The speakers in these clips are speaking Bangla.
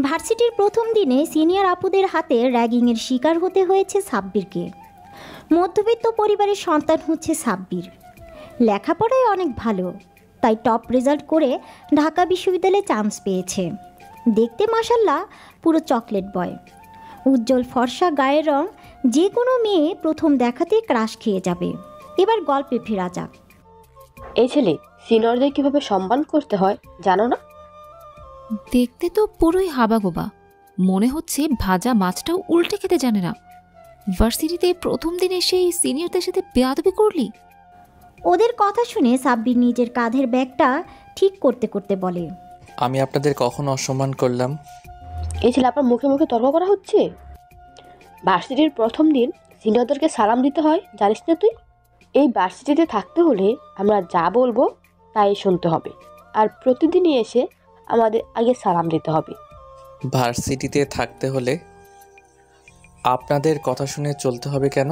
ভার্সিটির প্রথম দিনে সিনিয়র আপুদের হাতে র্যাগিংয়ের শিকার হতে হয়েছে সাব্বিরকে। মধ্যবিত্ত পরিবারের সন্তান হচ্ছে সাব্বির। লেখাপড়ায় অনেক ভালো, তাই টপ রেজাল্ট করে ঢাকা বিশ্ববিদ্যালয়ে চান্স পেয়েছে। দেখতে মাশাল্লাহ পুরো চকলেট বয়। উজ্জ্বল ফর্সা গায়ের রং, যে কোনো মেয়ে প্রথম দেখাতে ক্রাশ খেয়ে যাবে। এবার গল্পে ফেরা যাক। এই ছেলে সিনিয়রদের কিভাবে সম্মান করতে হয় জানো না? দেখতে তো পুরোই হাবাগোবা, মনে হচ্ছে ভাজা মাছটাও উল্টে খেতে জানে না। ভার্সিটিতে প্রথম দিনে সেই সিনিয়রদের সাথে বেয়াদবি করলি? ওদের কথা শুনে সাব্বির নিজের কাঁধের ব্যাগটা ঠিক করতে করতে বলে, আমি আপনাদের কখন অসম্মান করলাম? এই ছেলে আপনার মুখে মুখে তর্ক করা হচ্ছে। ভার্সিটির প্রথম দিন সিনিয়রদেরকে সালাম দিতে হয়, জানিস না তুই? এই ভার্সিটিতে থাকতে হলে আমরা যা বলবো তাই শুনতে হবে, আর প্রতিদিনই এসে আমাদের আগে সালাম দিতে হবে। ভার্সিটিতে থাকতে হলে আপনাদের কথা শুনে চলতে হবে কেন?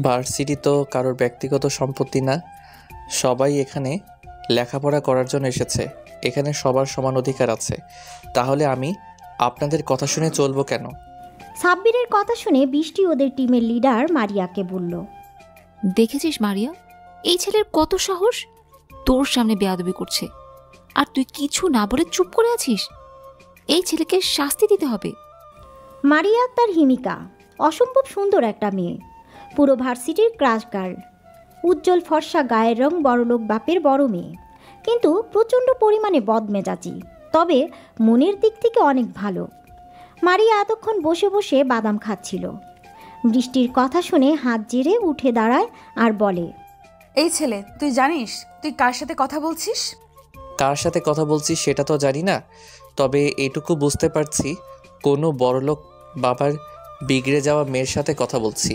ভার্সিটি তো কারোর ব্যক্তিগত সম্পত্তি না। সবাই এখানে লেখাপড়া করার জন্য এসেছে, এখানে সবার সমান অধিকার আছে। তাহলে আমি আপনাদের কথা শুনে চলবো কেন? সাব্বিরের কথা শুনে বৃষ্টি ওদের টিমের লিডার মারিয়াকে বলল, দেখেছিস মারিয়া, এই ছেলের কত সাহস, তোর সামনে বেয়াদবি করছে, আর তুই কিছু না বলে চুপ করে আছিস। এই ছেলেকে শাস্তি দিতে হবে। মারিয়া তার হিমিকা, অসম্ভব সুন্দর একটা মেয়ে, পুরো ভার্সিটির ক্রাশ গার্ল। উজ্জ্বল ফর্সা গায়ের রং, বড়লোক বাপের বড় মেয়ে, কিন্তু প্রচণ্ড পরিমাণে বদমেজাজি, তবে মনের দিক থেকে অনেক ভালো। মারিয়া এতক্ষণ বসে বসে বাদাম খাচ্ছিল। বৃষ্টির কথা শুনে হাত জেরে উঠে দাঁড়ায় আর বলে, এই ছেলে, তুই জানিস তুই কার সাথে কথা বলছিস? কার সাথে কথা বলছি সেটা তো জানি না, তবে এটুকু বুঝতে পারছি কোনো বড়লোক বাবার বিগড়ে যাওয়া মেয়ের সাথে কথা বলছি।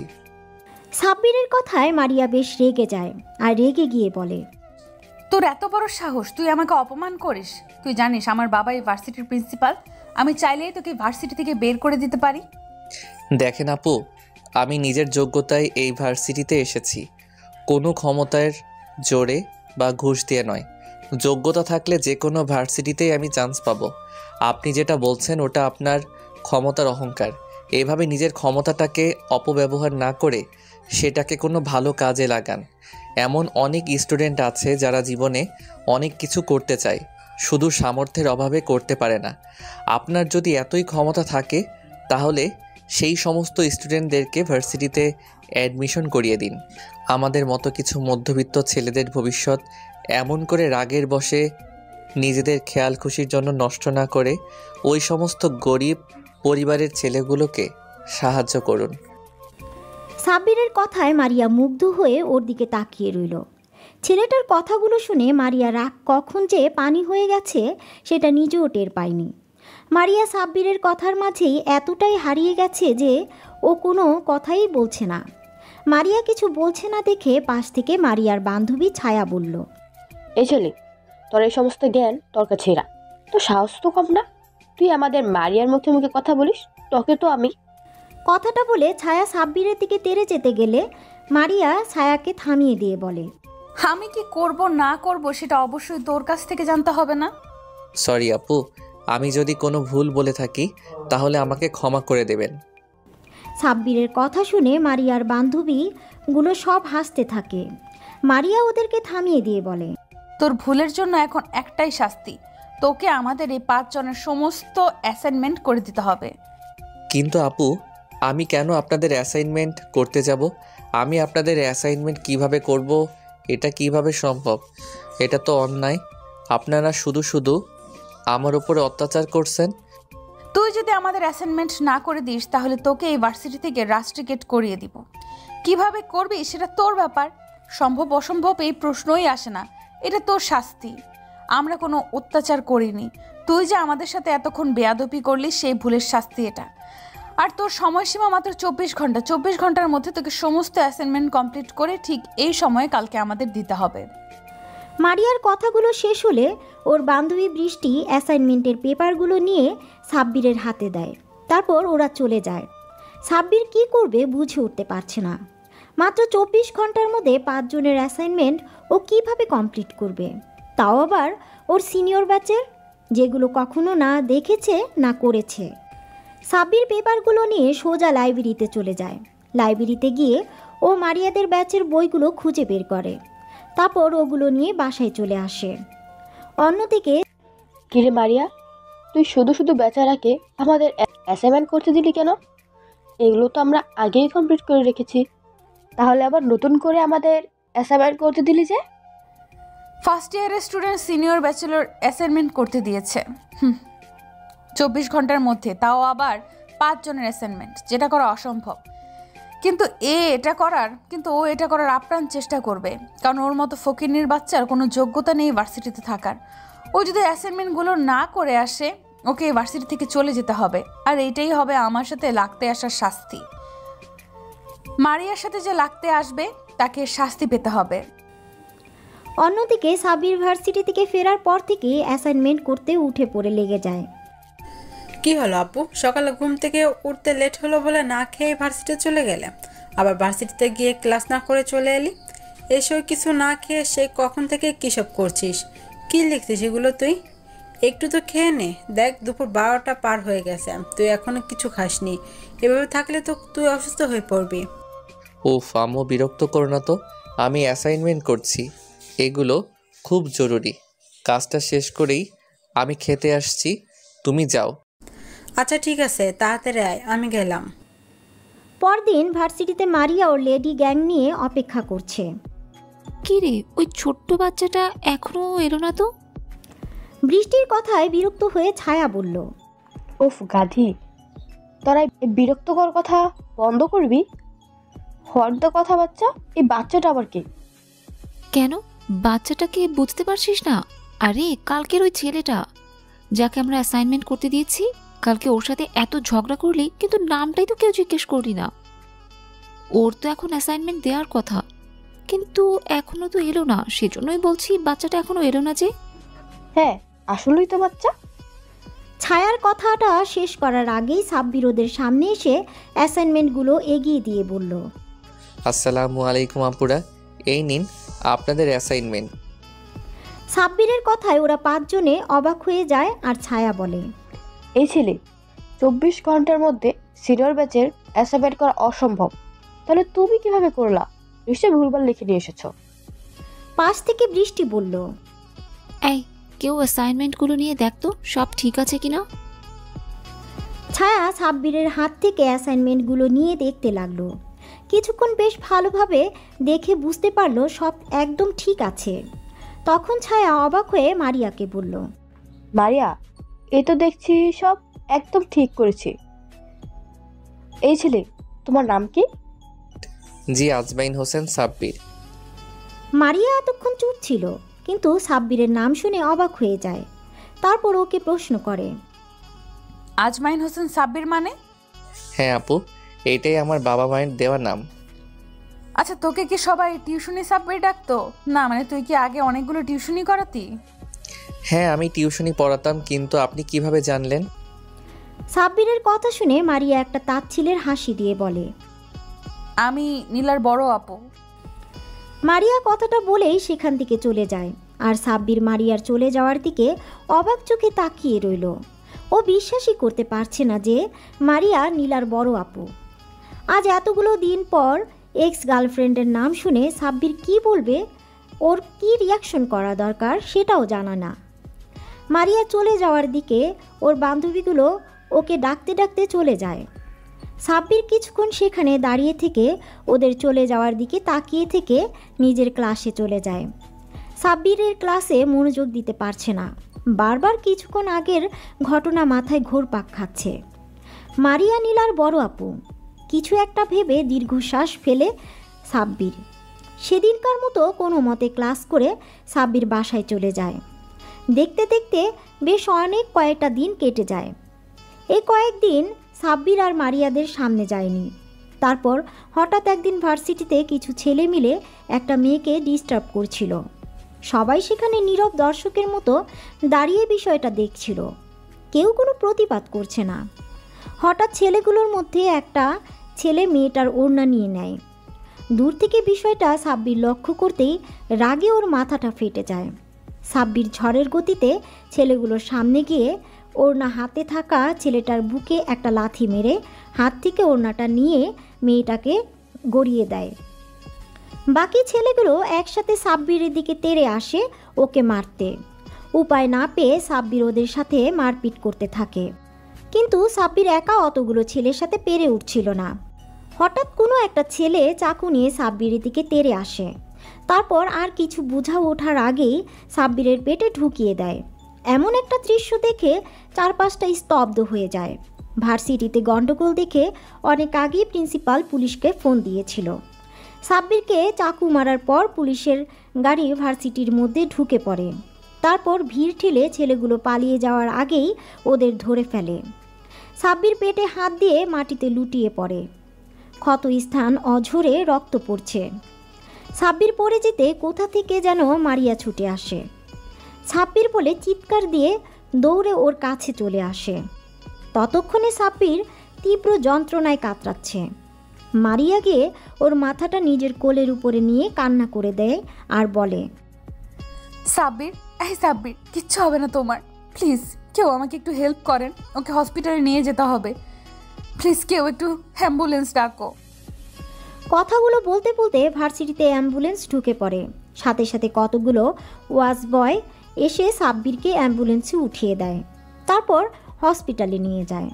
সাব্বিরের কথায় মারিয়া বেশ রেগে যায়, আর রেগে গিয়ে বলে, তোর এত বড় সাহস, তুই আমাকে অপমান করিস? তুই জানিস আমার বাবা এই ভার্সিটির প্রিন্সিপাল, আমি চাইলেই তোকে ভার্সিটি থেকে বের করে দিতে পারি। দেখেন আপু, আমি নিজের যোগ্যতায় এই ভার্সিটিতে এসেছি, কোনো ক্ষমতার জোরে বা ঘুষ দিয়ে নয়। যোগ্যতা থাকলে যে কোনো ভার্সিটিতেই আমি চান্স পাবো। আপনি যেটা বলছেন ওটা আপনার ক্ষমতার অহংকার। এভাবে নিজের ক্ষমতাটাকে অপব্যবহার না করে সেটাকে কোনো ভালো কাজে লাগান। এমন অনেক স্টুডেন্ট আছে যারা জীবনে অনেক কিছু করতে চায়, শুধু সামর্থ্যের অভাবে করতে পারে না। আপনার যদি এতই ক্ষমতা থাকে তাহলে সেই সমস্ত স্টুডেন্টদেরকে ভার্সিটিতে অ্যাডমিশন করিয়ে দিন। আমাদের মতো কিছু মধ্যবিত্ত ছেলেদের ভবিষ্যৎ এমন করে রাগের বশে নিজেদের খেয়াল খুশির জন্য নষ্ট না করে ওই সমস্ত গরিব পরিবারের ছেলেগুলোকে সাহায্য করুন। সাব্বিরের কথায় মারিয়া মুগ্ধ হয়ে ওর দিকে তাকিয়ে রইল। ছেলেটার কথাগুলো শুনে মারিয়া রাগ কখন যে পানি হয়ে গেছে সেটা নিজেও টের পায়নি। মারিয়া সাব্বিরের কথার মাঝেই এতটাই হারিয়ে গেছে যে ও কোনো কথাই বলছে না। মারিয়া কিছু বলছে না দেখে পাশ থেকে মারিয়ার বান্ধবী ছায়া বলল, এই ছেলে, তোর এই সমস্ত জ্ঞান তোর কাছে এরা, তো সাহস তো কম না? তুই আমাদের মারিয়ার মুখে মুখে কথা বলিস? তোকে তো আমি। কথাটা বলে ছায়া সাব্বিরের দিকে তেড়ে যেতে গেলে মারিয়া ছায়াকে থামিয়ে দিয়ে বলে, আমি কি করব না করব সেটা অবশ্যই তোর কাছ থেকে জানতে হবে না? সরি আপু, আমি যদি কোনো ভুল বলে থাকি তাহলে আমাকে ক্ষমা করে দেবেন। সাব্বিরের কথা শুনে মারিয়ার বান্ধবীগুলো সব হাসতে থাকে। মারিয়া ওদেরকে থামিয়ে দিয়ে বলে, তোর ভুলের জন্য এখন একটাই শাস্তি, তোকে আমাদের এই 5 জনের সমস্ত অ্যাসাইনমেন্ট করে দিতে হবে। কিন্তু আপু, আমি কেন আপনাদের অ্যাসাইনমেন্ট করতে যাব? আমি আপনাদের অ্যাসাইনমেন্ট কিভাবে করব? এটা কিভাবে সম্ভব? এটা তো অন্যায়। আপনারা শুধু শুধু আমার উপরে অত্যাচার করছেন। তুই যদি আমাদের অ্যাসাইনমেন্ট না করে দিস তাহলে তোকে এই ভার্সিটি থেকে রাস্ট্রিকেট করিয়ে দিব। কিভাবে করবি সেটা তোর ব্যাপার, সম্ভব অসম্ভব এই প্রশ্নই আসে না, এটা তোর শাস্তি। আমরা কোনো অত্যাচার করিনি, তুই যে আমাদের সাথে এতক্ষণ বেয়াদবি করলি সেই ভুলের শাস্তি এটা। আর তোর সময়সীমা মাত্র 24 ঘন্টা। 24 ঘন্টার মধ্যে তোকে সমস্ত অ্যাসাইনমেন্ট কমপ্লিট করে ঠিক এই সময়ে কালকে আমাদের দিতে হবে। মারিয়ার কথাগুলো শেষ হলে ওর বান্ধবী বৃষ্টি অ্যাসাইনমেন্টের পেপারগুলো নিয়ে সাব্বিরের হাতে দেয়। তারপর ওরা চলে যায়। সাব্বির কী করবে বুঝে উঠতে পারছে না। মাত্র 24 ঘন্টার মধ্যে 5 জনের অ্যাসাইনমেন্ট ও কিভাবে কমপ্লিট করবে, তাও আবার ওর সিনিয়র ব্যাচের, যেগুলো কখনো না দেখেছে না করেছে। সাব্বির পেপারগুলো নিয়ে সোজা লাইব্রেরিতে চলে যায়। লাইব্রেরিতে গিয়ে ও মারিয়াদের ব্যাচের বইগুলো খুঁজে বের করে, তারপর ওগুলো নিয়ে বাসায় চলে আসে। অন্যদিকে কিরে মারিয়া, তুই শুধু শুধু বেচারাকে আমাদের অ্যাসাইনমেন্ট করতে দিলি কেন? এগুলো তো আমরা আগেই কমপ্লিট করে রেখেছি, তাহলে আবার নতুন করে আমাদের অ্যাসাইনমেন্ট করতে দিলি যে? ফার্স্ট ইয়ারের স্টুডেন্ট সিনিয়র ব্যাচেলর অ্যাসাইনমেন্ট করতে দিয়েছে 24 ঘন্টার মধ্যে, তাও আবার 5 জনের অ্যাসাইনমেন্ট, যেটা করা অসম্ভব। কিন্তু ও এটা করার আপ্রাণ চেষ্টা করবে, কারণ ওর মতো ফকিন্নির বাচ্চার কোনো যোগ্যতা নেই ভার্সিটিতে থাকার। ও যদি অ্যাসাইনমেন্টগুলো না করে আসে, ওকে ভার্সিটি থেকে চলে যেতে হবে, আর এইটাই হবে আমার সাথে লাগতে আসার শাস্তি। মারিয়ার সাথে যে লাগতে আসবে তাকে শাস্তি পেতে হবে। অন্যদিকে সাব্বির ভার্সিটি থেকে ফেরার পর থেকে অ্যাসাইনমেন্ট করতে উঠে পড়ে লেগে যায়। কি হলো আপু, সকালে ঘুম থেকে উঠতে লেট হলো বলে না খেয়ে ভার্সিটি চলে গেলে, আবার ভার্সিটিতে গিয়ে ক্লাস না করে চলে এলি। এসব কিছু না খেয়ে সে কখন থেকে কী সব করছিস? কি লিখছিস এগুলো তুই? একটু তো খেয়ে নে, দেখ দুপুর 12টা পার হয়ে গেছে, তুই এখনো কিছু খাসনি। এভাবে থাকলে তো তুই অসুস্থ হয়ে পড়বি। উফ আম্মু, বিরক্ত করো না তো, আমি অ্যাসাইনমেন্ট করছি, এগুলো খুব জরুরি। কাজটা শেষ করেই আমি খেতে আসছি, তুমি যাও। আচ্ছা ঠিক আছে, তাড়াতাড়ি আয়, আমি গেলাম। পরদিন ভার্সিটিতে মারিয়া ওর লেডি গ্যাং নিয়ে অপেক্ষা করছে। কি রে, ওই ছোট্ট বাচ্চাটা এখনো এলো না তো? বৃষ্টির কথায় বিরক্ত হয়ে ছায়া বলল, উফ গাধি, তোরা এই বিরক্তকর কথা বন্ধ করবি? হর্দ কথা বাচ্চা, এই বাচ্চাটা আবার কি? কেন, বাচ্চাটাকে বুঝতে পারছিস না? আরে কালকের ওই ছেলেটা যাকে আমরা অ্যাসাইনমেন্ট করতে দিয়েছি, কালকে ওর সাথে এত ঝগড়া করলি, কিন্তু নামটাই তো কেউ জিজ্ঞেস করলি না। ওর তো এখন অ্যাসাইনমেন্ট দেওয়ার কথা, কিন্তু এখনো তো এলো না। সেজন্যই বলছি বাচ্চাটা এখনো এলো না যে। হ্যাঁ আসলেই তো বাচ্চা। ছায়ার কথাটা শেষ করার আগেই সাব্বির ওদের সামনে এসে অ্যাসাইনমেন্টগুলো এগিয়ে দিয়ে বলল, আসসালামু আলাইকুম আপুরা, এই নিন আপনাদের অ্যাসাইনমেন্ট। সাব্বিরের কথায় ওরা 5 জনে অবাক হয়ে যায় আর ছায়া বলে, এই ছেলে 24 ঘন্টার মধ্যে সিনিয়র ব্যাচের অ্যাসাইনমেন্ট করা অসম্ভব, তাহলে তুমি কিভাবে করলা? নিশ্চয়ই ভুলভাল লিখে নিয়ে এসেছো। পাশ থেকে বৃষ্টি বলল, এই কেউ অ্যাসাইনমেন্টগুলো নিয়ে দেখতো সব ঠিক আছে কিনা। ছায়া সাব্বিরের হাত থেকে অ্যাসাইনমেন্টগুলো নিয়ে দেখতে লাগলো। কিছুক্ষণ বেশ ভালোভাবে দেখে বুঝতে পারলো সব একদম ঠিক আছে। তখন ছায়া অবাক হয়ে মারিয়াকে বলল, মারিয়া, এই তো দেখছি সব একদম ঠিক করেছি। এই ছেলে, তোমার নাম কি? জি, আজমাইন হোসেন সাব্বির। মারিয়া এতক্ষণ চুপ ছিল, কিন্তু সাব্বিরের নাম শুনে অবাক হয়ে যায়। তারপর ওকে প্রশ্ন করে, আজমাইন হোসেন সাব্বির মানে? হ্যাঁ আপু, এইটাই আমার বাবা মায়ের দেওয়া নাম। আচ্ছা, তোকে কি সবাই টিউশনি সাব্বির ডাকতো? না মানে তুই কি আগে অনেকগুলো টিউশনি করাতি? হ্যাঁ, আমি টিউশনি পড়াতাম, কিন্তু আপনি কিভাবে জানলেন? সাব্বিরের কথা শুনে মারিয়া একটা তাচ্ছিলের হাসি দিয়ে বলে, আমি নীলার বড় আপু। মারিয়া কথাটা বলেই সেখান থেকে চলে যায়। আর সাব্বির মারিয়ার চলে যাওয়ার দিকে অবাক চোখে তাকিয়ে রইল। ও বিশ্বাসই করতে পারছে না যে মারিয়া নীলার বড় আপু। আজ এতগুলো দিন পর এক্স গার্লফ্রেন্ডের নাম শুনে সাব্বির কি বলবে, ওর কি রিয়াকশন করা দরকার সেটাও জানা না। মারিয়া চলে যাওয়ার দিকে ওর বান্ধবীগুলো ওকে ডাকতে ডাকতে চলে যায়। সাব্বির কিছুক্ষণ সেখানে দাঁড়িয়ে থেকে ওদের চলে যাওয়ার দিকে তাকিয়ে থেকে নিজের ক্লাসে চলে যায়। সাব্বিরের ক্লাসে মনোযোগ দিতে পারছে না, বারবার কিছুক্ষণ আগের ঘটনা মাথায় ঘোরপাক খাচ্ছে। মারিয়া নীলার বড় আপু, কিছু একটা ভেবে দীর্ঘশ্বাস ফেলে সাব্বির সেদিনকার মতো কোনো মতে ক্লাস করে সাব্বির বাসায় চলে যায়। দেখতে দেখতে বেশ অনেক কয়েকটা দিন কেটে যায়। এই কয়েকদিন সাব্বির আর মারিয়াদের সামনে যায়নি। তারপর হঠাৎ একদিন ভার্সিটিতে কিছু ছেলে মিলে একটা মেয়েকে ডিস্টার্ব করছিল। সবাই সেখানে নীরব দর্শকের মতো দাঁড়িয়ে বিষয়টা দেখছিল, কেউ কোনো প্রতিবাদ করছে না। হঠাৎ ছেলেগুলোর মধ্যে একটা ছেলে মেয়েটার ওড়না নিয়ে নেয়। দূর থেকে বিষয়টা সাব্বির লক্ষ্য করতেই রাগে ওর মাথাটা ফেটে যায়। সাব্বির ঝড়ের গতিতে ছেলেগুলোর সামনে গিয়ে ওড়না হাতে থাকা ছেলেটার বুকে একটা লাথি মেরে হাত থেকে ওড়নাটা নিয়ে মেয়েটাকে গড়িয়ে দেয়। বাকি ছেলেগুলো একসাথে সাব্বিরের দিকে তেড়ে আসে ওকে মারতে। উপায় না পেয়ে সাব্বির ওদের সাথে মারপিট করতে থাকে, কিন্তু সাব্বির একা অতগুলো ছেলের সাথে পেরে উঠছিল না। হঠাৎ কোনো একটা ছেলে চাকু নিয়ে সাব্বিরের দিকে তেড়ে আসে। তারপর আর কিছু বোঝা ওঠার আগেই সাব্বিরের পেটে ঢুকিয়ে দেয়। এমন একটা দৃশ্য দেখে চারপাশটা স্তব্ধ হয়ে যায়। ভার্সিটিতে গন্ডগোল দেখে অনেক আগেই প্রিন্সিপাল পুলিশকে ফোন দিয়েছিল। সাব্বিরকে চাকু মারার পর পুলিশের গাড়ি ভার্সিটির মধ্যে ঢুকে পড়ে। তারপর ভিড় ঠেলে ছেলেগুলো পালিয়ে যাওয়ার আগেই ওদের ধরে ফেলে। সাব্বির পেটে হাত দিয়ে মাটিতে লুটিয়ে পড়ে। ক্ষত স্থান অঝরে রক্ত পড়ছে। সাব্বির পড়ে যেতে কোথা থেকে যেন মারিয়া ছুটে আসে। সাব্বির বলে চিৎকার দিয়ে দৌড়ে ওর কাছে চলে আসে। ততক্ষণে সাব্বির তীব্র যন্ত্রণায় কাতরাচ্ছে। মারিয়া গিয়ে ওর মাথাটা নিজের কোলের উপরে নিয়ে কান্না করে দেয় আর বলে, সাব্বির, এই সাব্বির, কিচ্ছু হবে না তোমার। প্লিজ কেউ আমাকে একটু হেল্প করেন, ওকে হসপিটালে নিয়ে যেতে হবে। প্লিজ কেউ একটু অ্যাম্বুলেন্স ডাকো। কথাগুলো বলতে বলতে ভার্সিটিতে অ্যাম্বুলেন্স ঢুকে পড়ে। সাথে সাথে কতগুলো ওয়াচ বয় এসে সাব্বিরকে অ্যাম্বুলেন্সে উঠিয়ে দেয়। তারপর হসপিটালে নিয়ে যায়।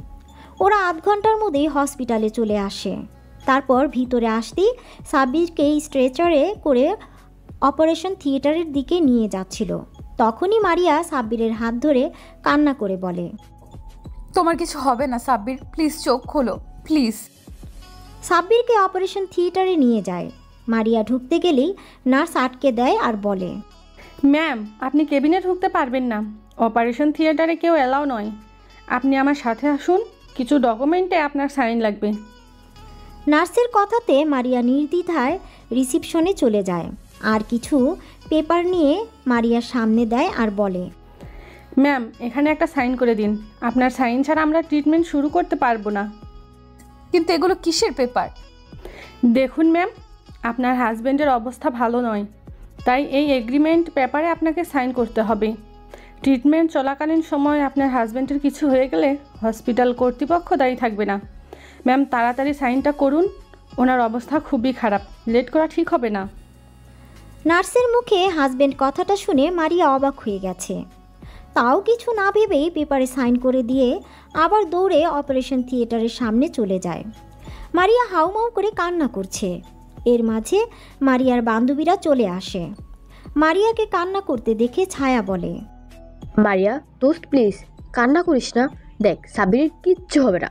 ওরা আধ ঘন্টার মধ্যেই হসপিটালে চলে আসে। তারপর ভিতরে আসতেই সাব্বিরকে স্ট্রেচারে করে অপারেশন থিয়েটারের দিকে নিয়ে যাচ্ছিল। তখনই মারিয়া সাব্বিরের হাত ধরে কান্না করে বলে, তোমার কিছু হবে না সাব্বির, প্লিজ চোখ খোলো প্লিজ। সাব্বিরকে অপারেশন থিয়েটারে নিয়ে যায়। মারিয়া ঢুকতে গেলেই নার্স আটকে দেয় আর বলে, ম্যাম, আপনি কেবিনে ঢুকতে পারবেন না। অপারেশন থিয়েটারে কেউ অ্যালাউ নয়। আপনি আমার সাথে আসুন, কিছু ডকুমেন্টে আপনার সাইন লাগবে। নার্সের কথাতে মারিয়া নির্দ্বিধায় রিসিপশনে চলে যায় আর কিছু পেপার নিয়ে মারিয়ার সামনে দেয় আর বলে, ম্যাম, এখানে একটা সাইন করে দিন। আপনার সাইন ছাড়া আমরা ট্রিটমেন্ট শুরু করতে পারবো না। কিন্তু এগুলো কিসের পেপার? দেখুন ম্যাম, আপনার হাজব্যান্ডের অবস্থা ভালো নয়, তাই এই এগ্রিমেন্ট পেপারে আপনাকে সাইন করতে হবে। ট্রিটমেন্ট চলাকালীন সময় আপনার হাজব্যান্ডের কিছু হয়ে গেলে হসপিটাল কর্তৃপক্ষ দায়ী থাকবে না। ম্যাম, তাড়াতাড়ি সাইনটা করুন, ওনার অবস্থা খুবই খারাপ, লেট করা ঠিক হবে না। নার্সের মুখে হাজবেন্ড কথাটা শুনে মারিয়া অবাক হয়ে গেছে। তাও কিছু না ভেবেই পেপারে সাইন করে দিয়ে আবার দৌড়ে অপারেশন থিয়েটারের সামনে চলে যায়। মারিয়া হাউমাউ করে কান্না করছে। এর মাঝে মারিয়ার বান্ধবীরা চলে আসে। মারিয়াকে কান্না করতে দেখে ছায়া বলে, মারিয়া দোস্ত প্লিজ কান্না করিস না, দেখ সাব্বিরের কিচ্ছু হবে না।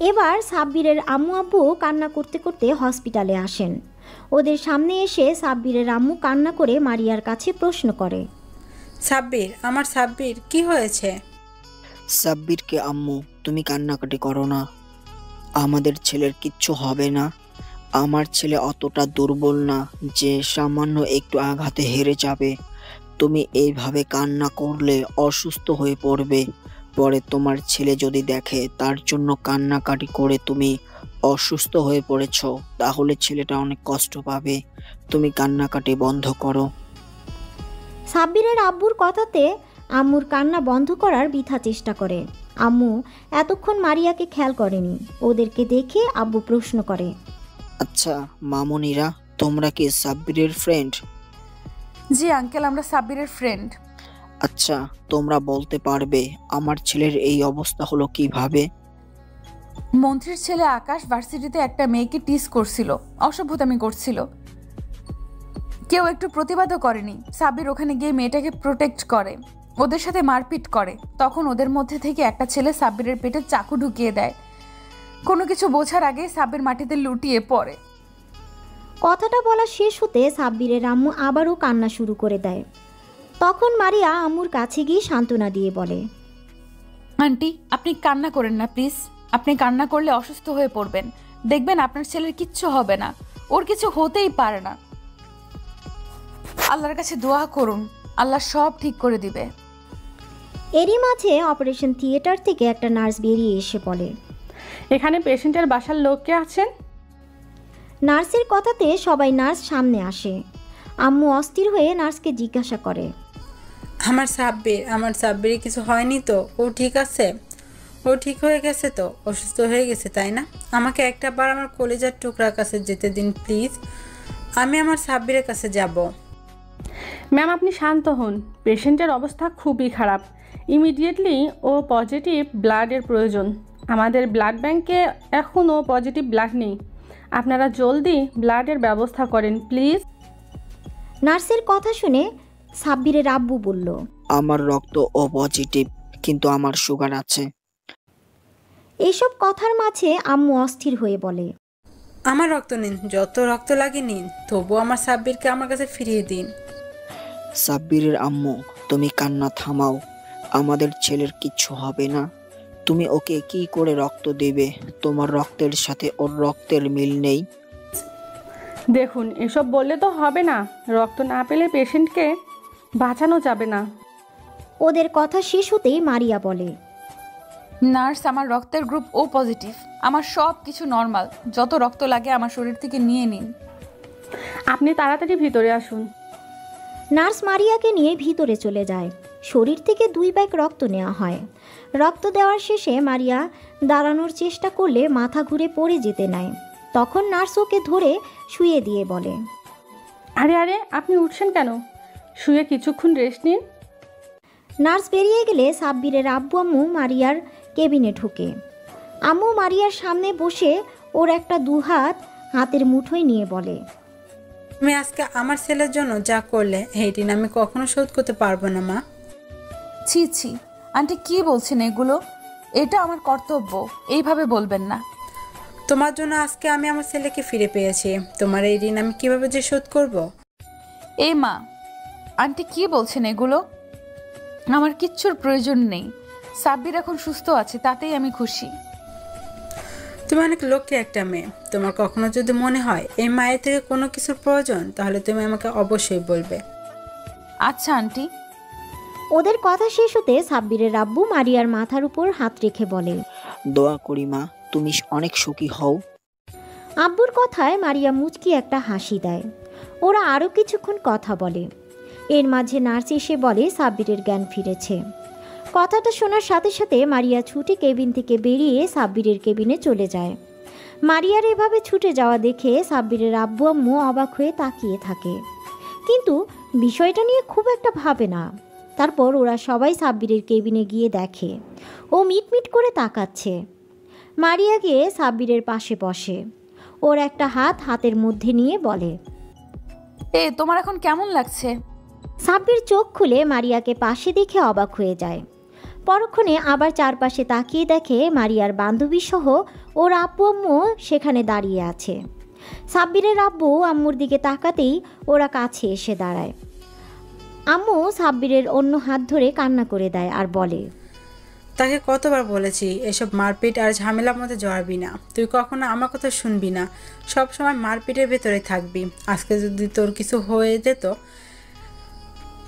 এবার সাব্বিরের আম্মু আব্বু কান্না করতে করতে হসপিটালে আসেন। ওদের সামনে এসে সাব্বিরের আম্মু কান্না করে মারিয়ার কাছে প্রশ্ন করে, সাব্বির, আমার সাব্বির, কি হয়েছে? সাব্বিরকে আম্মু তুমি কান্নাকাটি করো না, আমাদের ছেলের কিচ্ছু হবে না। আমার ছেলে অতটা দুর্বল না যে সামান্য একটু আঘাতে হেরে যাবে। তুমি এইভাবে কান্না করলে অসুস্থ হয়ে পড়বে। পরে তোমার ছেলে যদি দেখে তার জন্য কান্নাকাটি করে তুমি অসুস্থ হয়ে পড়েছ, তাহলে ছেলেটা অনেক কষ্ট পাবে। তুমি কান্নাকাটি বন্ধ করো। সাব্বিরের আব্বুর কথাতে আম্মুর কান্না বন্ধ করার বৃথা চেষ্টা করে। আম্মু এতক্ষণ মারিয়াকে খেয়াল করেনি। ওদেরকে দেখে আব্বু প্রশ্ন করে, আচ্ছা মামুনিরা, তোমরা কি সাব্বিরের ফ্রেন্ড? জি আঙ্কেল, আমরা সাব্বিরের ফ্রেন্ড। আচ্ছা, তোমরা বলতে পারবে আমার ছেলের এই অবস্থা হলো কিভাবে? মন্ত্রীর ছেলে আকাশ ভার্সিটিতে একটা মেয়েকে টিস করছিল, অসভ্যতামি করছিল। কেউ একটু প্রতিবাদও করেনি। সাব্বির ওখানে গিয়ে মেয়েটাকে প্রোটেক্ট করে, ওদের সাথে মারপিট করে। তখন ওদের মধ্যে থেকে একটা ছেলে সাব্বিরের পেটে চাকু ঢুকিয়ে দেয়। কোনো কিছু বোঝার আগে সাব্বির মাটিতে লুটিয়ে পড়ে। কথাটা বলা শেষ হতে সাব্বিরের আম্মু আবারও কান্না শুরু করে দেয়। তখন মারিয়া আম্মুর কাছে গিয়ে সান্ত্বনা দিয়ে বলে, আন্টি, আপনি কান্না করেন না প্লিজ। আপনি কান্না করলে অসুস্থ হয়ে পড়বেন। দেখবেন আপনার ছেলের কিচ্ছু হবে না, ওর কিছু হতেই পারে না। আল্লাহর কাছে দোয়া করুন, আল্লাহ সব ঠিক করে দিবে। এরই মাঝে অপারেশন থিয়েটার থেকে একটা নার্স বেরিয়ে এসে বলে, এখানে পেশেন্টের বাসার লোক কে আছেন? নার্সের কথাতে সবাই নার্স সামনে আসে। আম্মু অস্থির হয়ে নার্সকে জিজ্ঞাসা করে, আমার সাব্বির কিছু হয়নি তো? ও ঠিক আছে? ও ঠিক হয়ে গেছে তো? অসুস্থ হয়ে গেছে তাই না? আমাকে একটা বার আমার কলিজার টুকরার কাছে যেতে দিন প্লিজ। আমি আমার সাব্বিরের কাছে যাব। ম্যাম আপনি শান্ত হন, পেশেন্টের অবস্থা খুবই খারাপ। ইমিডিয়েটলি ও পজিটিভ ব্লাডের প্রয়োজন। আমাদের ব্লাড ব্যাংকে এখনও পজিটিভ ব্লাড নেই। আপনারা জলদি ব্লাডের ব্যবস্থা করেন প্লিজ। নার্সের কথা শুনে সাব্বিরের আব্বু বলল, আমার রক্ত ও পজিটিভ, কিন্তু আমার সুগার আছে। এসব কথার মাঝে আম্মু অস্থির হয়ে বলে, আমার রক্ত নিন, যত রক্ত লাগে নিন, তবু আমার সাব্বিরকে আমার কাছে ফিরিয়ে দিন। সাব্বিরের আম্মু, তুমি কান্না থামাও। আমাদের ছেলের কিচ্ছু হবে না। তুমি ওকে কি করে রক্ত দেবে? তোমার রক্তের সাথে ওর রক্তের মিল নেই। দেখুন এসব বললে তো হবে না। রক্ত না পেলে পেশেন্টকে বাঁচানো যাবে না। ওদের কথা শেষ হতেই মারিয়া বলে, নার্স, আমার রক্তের গ্রুপ ও পজিটিভ। আমার সব কিছু নর্মাল। যত রক্ত লাগে আমার শরীর থেকে নিয়ে নিন। আপনি তাড়াতাড়ি ভিতরে আসুন। নার্স মারিয়াকে নিয়ে ভিতরে চলে যায়। শরীর থেকে 2 ব্যাগ রক্ত নেওয়া হয়। রক্ত দেওয়ার শেষে মারিয়া দাঁড়ানোর চেষ্টা করলে মাথা ঘুরে পড়ে যেতে নেয়। তখন নার্স ওকে ধরে শুয়ে দিয়ে বলে, আরে আরে আপনি উঠছেন কেন? শুয়ে কিছুক্ষণ রেস্ট নিন। নার্স বেরিয়ে গেলে সাব্বিরের আব্বু আম্মু মারিয়ার কেবিনে ঢুকে। আম্মু মারিয়ার সামনে বসে ওর একটা দুহাত হাতের মুঠোয় নিয়ে বলে, তুমি আজকে আমার ছেলের জন্য যা করলে এই ঋণ আমি কখনো শোধ করতে পারবো না মা। ছি ছি, আন্টি কি বলছেন এগুলো? এটা আমার কর্তব্য, এইভাবে বলবেন না। তোমার জন্য আজকে আমি আমার ছেলেকে ফিরে পেয়েছি। তোমার এই ঋণ আমি কিভাবে যে শোধ করব? এই মা, আন্টি কি বলছেন এগুলো? আমার কিচ্ছুর প্রয়োজন নেই। সাব্বির এখন সুস্থ আছে, তাতেই আমি খুশি। তুমি অনেক লক্ষ্মী একটা মেয়ে। তোমার কখনো যদি মনে হয় এই মায়ের থেকে কোনো কিছুর প্রয়োজন, তাহলে তুমি আমাকে অবশ্যই বলবে। আচ্ছা আন্টি। ওদের কথা শেষ হতে সাব্বিরের আব্বু মারিয়ার মাথার উপর হাত রেখে বলে, দোয়া করি মা, তুমি অনেক সুখী হও। আব্বুর কথায় মারিয়া মুচকি একটা হাসি দেয়। ওরা আরও কিছুক্ষণ কথা বলে। এর মাঝে নার্স এসে বলে সাব্বিরের জ্ঞান ফিরেছে। কথাটা শোনার সাথে সাথে মারিয়া ছুটে কেবিন থেকে বেরিয়ে সাব্বিরের কেবিনে চলে যায়। মারিয়ার এভাবে ছুটে যাওয়া দেখে সাব্বিরের আব্বু আম্মু অবাক হয়ে তাকিয়ে থাকে, কিন্তু বিষয়টা নিয়ে খুব একটা ভাবে না। তারপর ওরা সবাই সাব্বিরের কেবিনে গিয়ে দেখে ও মিটমিট করে তাকাচ্ছে। মারিয়া গিয়ে সাব্বিরের পাশে বসে। ওর একটা হাত হাতের মধ্যে নিয়ে বলে, তোমার এখন কেমন লাগছে? সাব্বির চোখ খুলে মারিয়াকে পাশে দেখে অবাক হয়ে যায়। পরক্ষণে আবার চারপাশে তাকিয়ে দেখে মারিয়ার বান্ধবী সহ ওর আব্বু আম্মু সেখানে দাঁড়িয়ে আছে। সাব্বিরের আব্বু আম্মুর দিকে তাকাতেই ওরা কাছে এসে দাঁড়ায়। আম্মু সাব্বিরের অন্য হাত ধরে কান্না করে দেয় আর বলে, তাকে কতবার বলেছি এসব মারপিট আর ঝামেলার মধ্যে জড়াবি না। তুই কখনো আমার কথা শুনবি না, সব সময় মারপিটের ভেতরে থাকবি। আজকে যদি তোর কিছু হয়ে যেত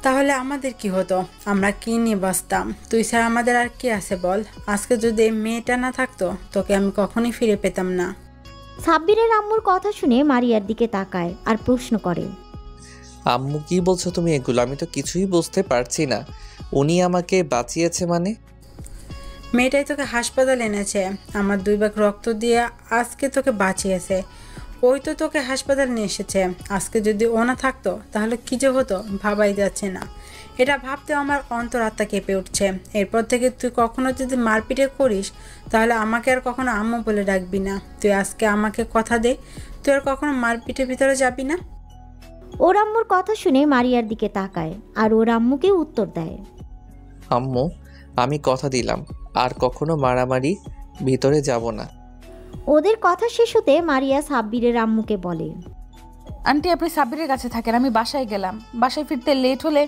তাহলে আমাদের কি হতো? আমরা কি নিয়ে বাঁচতাম? তুই ছাড়া আমাদের আর কি আছে বল? আজকে যদি এই মেয়েটা না থাকতো, তোকে আমি কখনোই ফিরে পেতাম না। সাব্বিরের আম্মুর কথা শুনে মারিয়ার দিকে তাকায় আর প্রশ্ন করে, আম্মু কি বলছো তুমি এগুলো? আমি তো কিছুই বুঝতে পারছি না। উনি আমাকে বাঁচিয়েছে মানে? মেয়েটাই তোকে হাসপাতাল এনেছে, আমার 2 ভাগ রক্ত দিয়ে আজকে তোকে বাঁচিয়েছে। ওই তো তোকে হাসপাতাল নিয়ে এসেছে। আজকে যদি ও না থাকতো তাহলে কি যে হতো ভাবাই যাচ্ছে না। এটা ভাবতে আমার অন্তরাত্মা কেঁপে উঠছে। এরপর থেকে তুই কখনো যদি মারপিটে করিস তাহলে আমাকে আর কখনো আম্মু বলে ডাকবি না। তুই আজকে আমাকে কথা দে, তুই আর কখনো মারপিটের ভিতরে যাবি না। ওর আম্মুর কথা শুনে মারিয়ার দিকে তাকায় আর ওর আম্মুকে উত্তর দেয়, আম্মু, আমি কথা দিলাম আর কখনো মারামারি ভিতরে যাব না। ওদের কথা শেষ হতে মারিয়া সাব্বিরের আম্মুকে বলে, আন্টি আপনি সাব্বিরের কাছে থাকেন, আমি বাসায় গেলাম। বাসায় ফিরতে লেট হলে